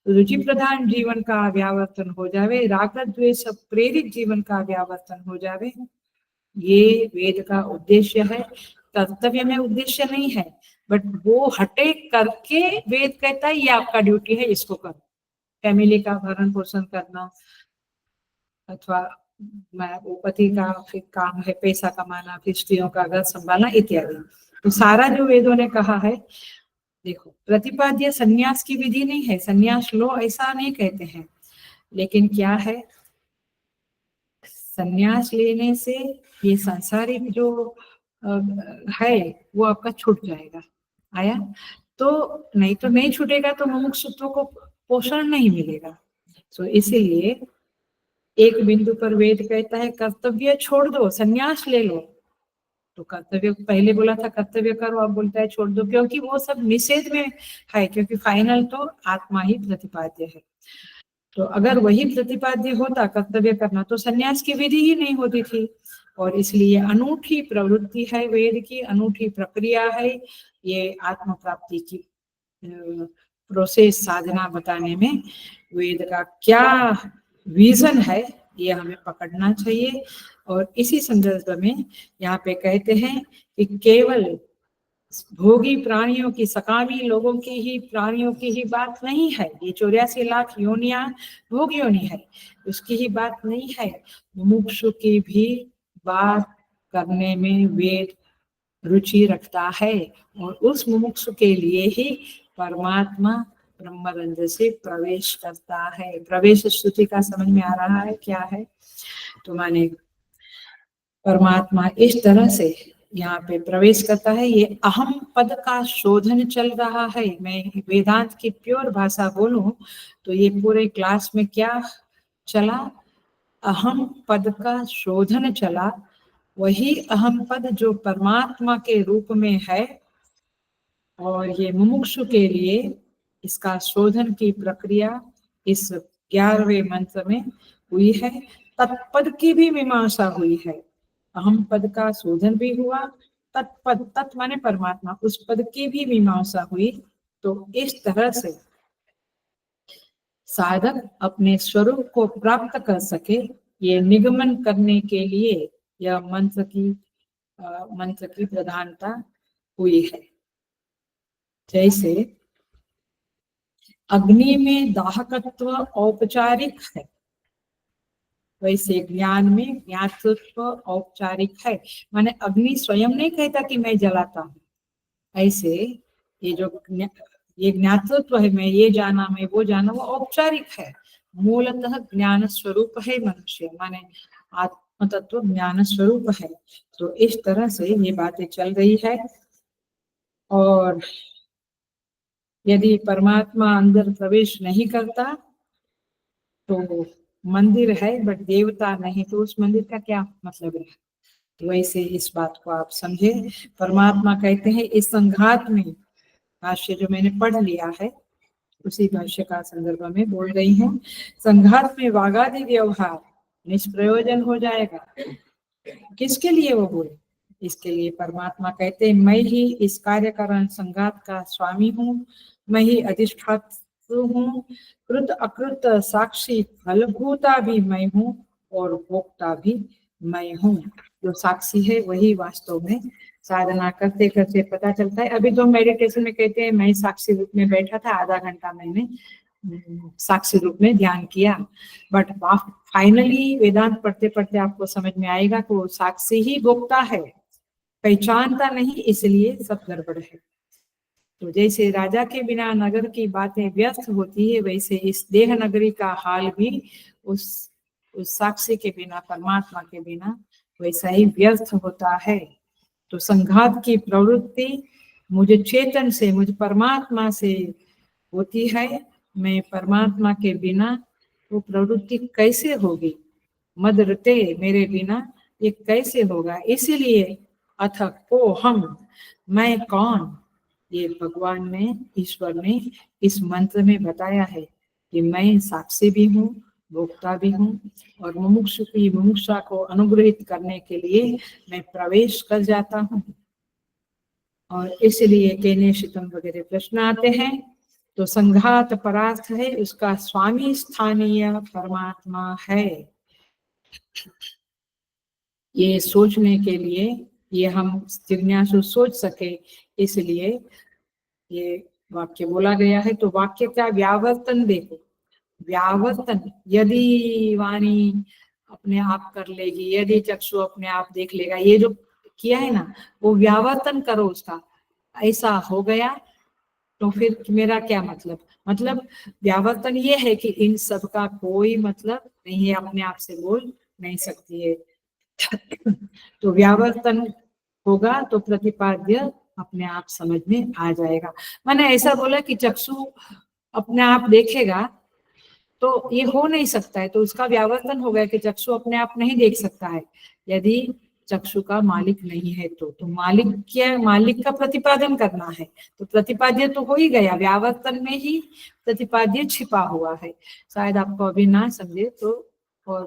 तो रुचि प्रधान जीवन का व्यावर्तन हो जावे, राग द्वेष प्रेरित जीवन का व्यावर्तन हो जावे, ये वेद का उद्देश्य है। कर्तव्य में उद्देश्य नहीं है, बट वो हटे करके वेद कहता है ये आपका ड्यूटी है, इसको करो। फैमिली का भरण पोषण करना, अथवा वो पति का फिर काम है पैसा कमाना, फिर स्त्रियों का घर संभालना इत्यादि। तो सारा जो वेदों ने कहा है, देखो प्रतिपाद्य संन्यास की विधि नहीं है, संन्यास लो ऐसा नहीं कहते हैं, लेकिन क्या है, संन्यास लेने से ये सांसारिक जो है वो आपका छूट जाएगा। आया? तो नहीं छूटेगा तो मुमुक्षुत्व को पोषण नहीं मिलेगा। तो इसीलिए एक बिंदु पर वेद कहता है कर्तव्य छोड़ दो, संन्यास ले लो। तो कर्तव्य पहले बोला था कर्तव्य करो, अब बोलता है छोड़ दो, क्योंकि वो सब निषेध में है, क्योंकि फाइनल तो आत्मा ही प्रतिपाद्य है। तो अगर वही प्रतिपाद्य होता कर्तव्य करना, तो संन्यास की विधि ही नहीं होती थी। और इसलिए अनूठी प्रवृत्ति है वेद की, अनूठी प्रक्रिया है ये आत्म प्राप्ति की प्रोसेस, साधना बताने में वेद का क्या विजन है ये हमें पकड़ना चाहिए। और इसी संदर्भ में यहाँ पे कहते हैं कि केवल भोगी प्राणियों की, सकामी लोगों की ही, प्राणियों की ही बात नहीं है, ये 84 लाख योनिया भोग योनि है, उसकी ही बात नहीं है, मुमुक्षु की भी बात करने में वेद रुचि रखता है। और उस मुमुक्षु के लिए ही परमात्मा ब्रह्मरंध्र से प्रवेश करता है। प्रवेश स्तुति का समझ में आ रहा है क्या है? तो माने परमात्मा इस तरह से यहाँ पे प्रवेश करता है। ये अहम पद का शोधन चल रहा है। मैं वेदांत की प्योर भाषा बोलूं तो ये पूरे क्लास में क्या चला, अहम पद का शोधन चला। वही अहम पद जो परमात्मा के रूप में है, और ये मुमुक्षु के लिए इसका शोधन की प्रक्रिया इस 11वें मंत्र में हुई है। तत्पद की भी मीमांसा हुई है, अहम पद का शोधन भी हुआ, तत्पद, तत् माने परमात्मा, उस पद की भी मीमांसा हुई। तो इस तरह से साधक अपने स्वरूप को प्राप्त कर सके, ये निगमन करने के लिए यह मंत्र की प्रधानता हुई है। जैसे अग्नि में दाहकत्व औपचारिक है, वैसे ज्ञान में ज्ञातृत्व औपचारिक है। माने अग्नि स्वयं नहीं कहता कि मैं जलाता हूँ, ऐसे ये जो ये ज्ञातृत्व है, मैं ये जाना मैं वो जाना, वो औपचारिक है। मूलतः ज्ञान स्वरूप है मनुष्य, माने आत्म तत्व ज्ञान स्वरूप है। तो इस तरह से ये बातें चल रही है। और यदि परमात्मा अंदर प्रवेश नहीं करता तो मंदिर है बट देवता नहीं, तो उस मंदिर का क्या मतलब है। तो वैसे इस बात को आप समझे। परमात्मा कहते हैं इस संघात में, भाष्य जो मैंने पढ़ लिया है उसी भाष्य का संदर्भ में बोल रही हूँ, संघात में वागादि व्यवहार निष्प्रयोजन हो जाएगा। किसके लिए वो बोले, इसके लिए परमात्मा कहते हैं मैं ही इस कार्य कारण संघात का स्वामी हूँ, मैं ही अधिष्ठातृ हूँ, कृत अकृत साक्षी फलभूता भी मैं हूँ और भोक्ता भी मैं हूँ। जो साक्षी है वही वास्तव में साधना करते करते पता चलता है। अभी तो मेडिटेशन में कहते हैं मैं साक्षी रूप में बैठा था, आधा घंटा मैंने साक्षी रूप में ध्यान किया, बट फाइनली वेदांत पढ़ते पढ़ते आपको समझ में आएगा कि वो साक्षी ही भोक्ता है, पहचानता नहीं, इसलिए सब गड़बड़ है। तो जैसे राजा के बिना नगर की बातें व्यर्थ होती है, वैसे इस देह नगरी का हाल भी उस साक्षी के बिना, परमात्मा के बिना वैसा ही व्यर्थ होता है। तो संघात की प्रवृत्ति मुझे चेतन से, मुझे परमात्मा से होती है। मैं परमात्मा के बिना वो प्रवृत्ति कैसे होगी, मद रते मेरे बिना ये कैसे होगा। इसीलिए अथ को हम, मैं कौन, ये भगवान ने, ईश्वर ने इस मंत्र में बताया है कि मैं साक्षी भी हूँ, भोक्ता भी हूँ, और मुमुक्षु की मुमुक्षा को अनुग्रहित करने के लिए मैं प्रवेश कर जाता हूँ। और इसलिए केने शितम वगैरह प्रश्न आते हैं। तो संघात परार्थ है, उसका स्वामी स्थानीय परमात्मा है। ये सोचने के लिए, ये हम जिज्ञासु सोच सके, इसलिए ये वाक्य बोला गया है। तो वाक्य का व्यावर्तन देखो, व्यावर्तन, यदि वाणी अपने आप कर लेगी, यदि चक्षु अपने आप देख लेगा, ये जो किया है ना, वो व्यावर्तन करो उसका, ऐसा हो गया तो फिर मेरा क्या मतलब, मतलब व्यावर्तन ये है कि इन सब का कोई मतलब नहीं है, अपने आप से बोल नहीं सकती है। तो व्यावर्तन होगा तो प्रतिपाद्य अपने आप समझ में आ जाएगा। मैंने ऐसा बोला कि चक्षु अपने आप देखेगा, तो ये हो नहीं सकता है, तो उसका व्यावर्तन हो गया कि चक्षु अपने आप नहीं देख सकता है यदि चक्षु का मालिक नहीं है। तो मालिक क्या, मालिक का प्रतिपादन करना है, तो प्रतिपाद्य तो हो ही गया, व्यावर्तन में ही प्रतिपाद्य छिपा हुआ है। शायद आपको अभी ना समझे तो और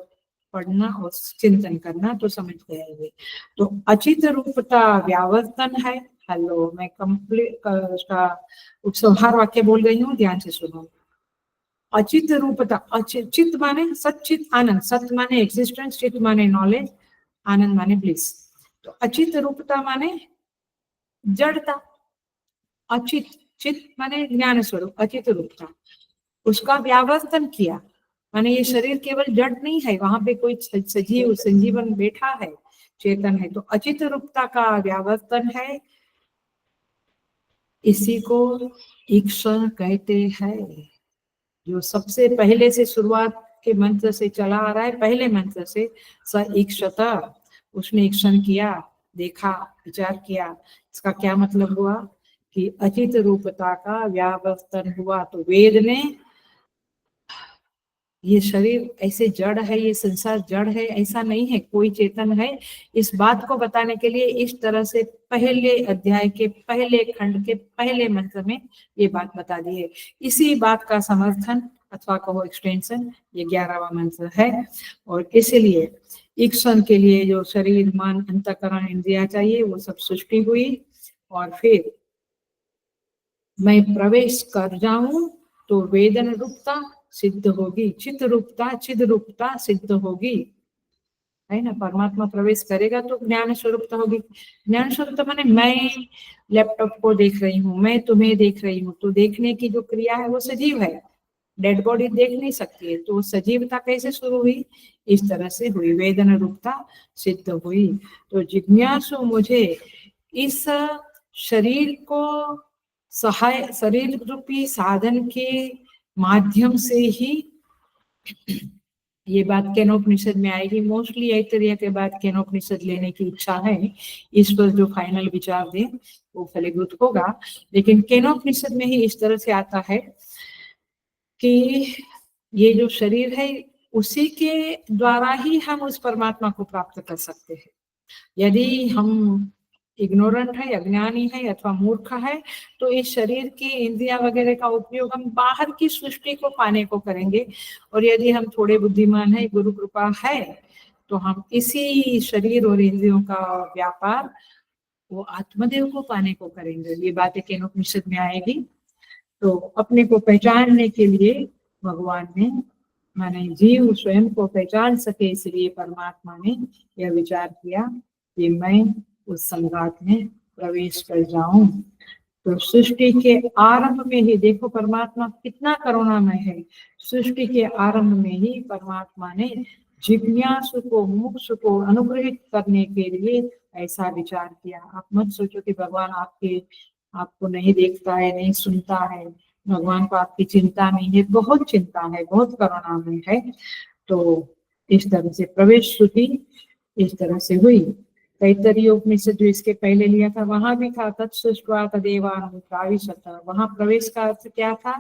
पढ़ना और चिंतन करना तो समझ गए। तो अचित रूपता व्यावर्तन है। हेलो, मैं कंप्लीट उसका उपसंहार वाक्य बोल रही हूँ, ध्यान से सुनो। अचित रूपता, अचित, चित माने सचित आनंद, सत माने एग्जिस्टेंस, चित माने नॉलेज, आनंद माने ब्लिस। तो अचित रूपता माने जड़ता, अचित, चित माने ज्ञान स्वरूप, अचित रूपता, उसका व्यावर्तन किया, माने ये शरीर केवल जड़ नहीं है, वहां पे कोई सजीव संजीवन बैठा है, चेतन है। तो अचित रूपता का व्यावर्तन है, इसी को ईक्षण कहते हैं। जो सबसे पहले से शुरुआत के मंत्र से चला आ रहा है, पहले मंत्र से, स ईक्षता, उसने ईक्षण किया, देखा, विचार किया। इसका क्या मतलब हुआ कि अचित रूपता का व्यावर्तन हुआ। तो वेद ने ये शरीर ऐसे जड़ है, ये संसार जड़ है, ऐसा नहीं है, कोई चेतन है, इस बात को बताने के लिए इस तरह से पहले अध्याय के पहले खंड के पहले मंत्र में ये बात बता दी है। इसी बात का समर्थन अथवा कहो एक्सटेंशन ये 11वां मंत्र है। और इसलिए ईक्षण के लिए जो शरीर, मन, अंतःकरण, इंद्रिया चाहिए, वो सब सृष्टि हुई, और फिर मैं प्रवेश कर जाऊं तो वेदन रूपता सिद्ध होगी, चित रूपता, चिद रूपता सिद्ध होगी, है ना। परमात्मा प्रवेश करेगा तो ज्ञान स्वरूपता होगी। ज्ञान स्वरूपता माने मैं लैपटॉप को देख रही हूँ, मैं तुम्हें देख रही हूँ, तो देखने की जो क्रिया है वो सजीव है, डेड बॉडी देख नहीं सकती है, तो सजीवता कैसे शुरू हुई? इस तरह से हुई, वेदना रूपता सिद्ध हुई। तो जिज्ञासु मुझे इस शरीर को शरीर रूपी साधन के माध्यम से ही, ये बात केनोपनिषद में आएगी, मोस्टली ऐतरेय के बाद केनोपनिषद लेने की इच्छा है, इस पर जो फाइनल विचार दे वो फलीभूत होगा। लेकिन केनोपनिषद में ही इस तरह से आता है कि ये जो शरीर है उसी के द्वारा ही हम उस परमात्मा को प्राप्त कर सकते हैं। यदि हम इग्नोरेंट है, अज्ञानी है अथवा मूर्ख है, तो इस शरीर की इंद्रिया वगैरह का उपयोग हम बाहर की सृष्टि को पाने को करेंगे, और यदि हम थोड़े बुद्धिमान है, गुरु कृपा है, तो हम इसी शरीर और इंद्रियों का व्यापार वो आत्मदेव को पाने को करेंगे। ये बातें केनोपनिषद में आएगी। तो अपने को पहचानने के लिए भगवान ने, माने जीव स्वयं को पहचान सके, इसलिए परमात्मा ने यह विचार किया कि मैं उस संघात में प्रवेश कर जाऊं। तो सृष्टि के आरंभ में ही देखो परमात्मा कितना करुणामय है। सृष्टि के आरंभ में ही परमात्मा ने जिज्ञासु को, मुमुक्षु को अनुग्रहित करने के लिए ऐसा विचार किया। आप मत सोचो कि भगवान आपको नहीं देखता है, नहीं सुनता है, भगवान को आपकी चिंता नहीं है, बहुत चिंता है, बहुत करुणामय है। तो इस तरह से प्रवेश श्रुति इस तरह से हुई। तैत्तरीय उपनिषद जो इसके पहले लिया था वहां भी था तत्सृष्ट्वा तदेवानुप्राविशत। वहां प्रवेश का अर्थ क्या था?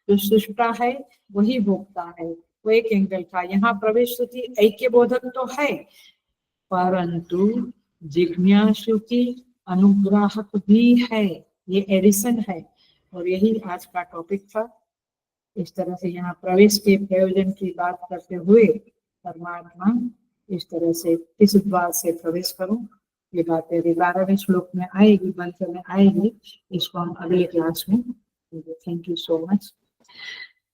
जो सृष्टा है वही भोक्ता है, वो एक एंगल था। यहाँ प्रवेश श्रुति ऐक्य बोधक तो है, परंतु जिज्ञासु की अनुग्राहक भी है, ये एडिशन है। और यही आज का टॉपिक था। इस तरह से यहाँ प्रवेश के प्रयोजन की बात करते हुए परमात्मा इस तरह से किस द्वार से प्रवेश करूं, ये बातें 12वें श्लोक में आएगी, मंत्र में आएगी। इसको हम अगले क्लास में। Thank you so much.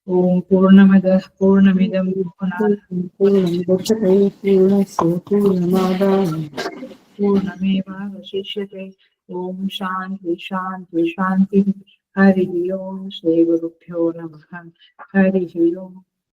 ओम पूर्णमदः पूर्णमिदं पूर्णमेवावशिष्यते। ओम शांति शांति शांति। हरि ओम। श्री गुरुभ्यो नमः। हरि ओम।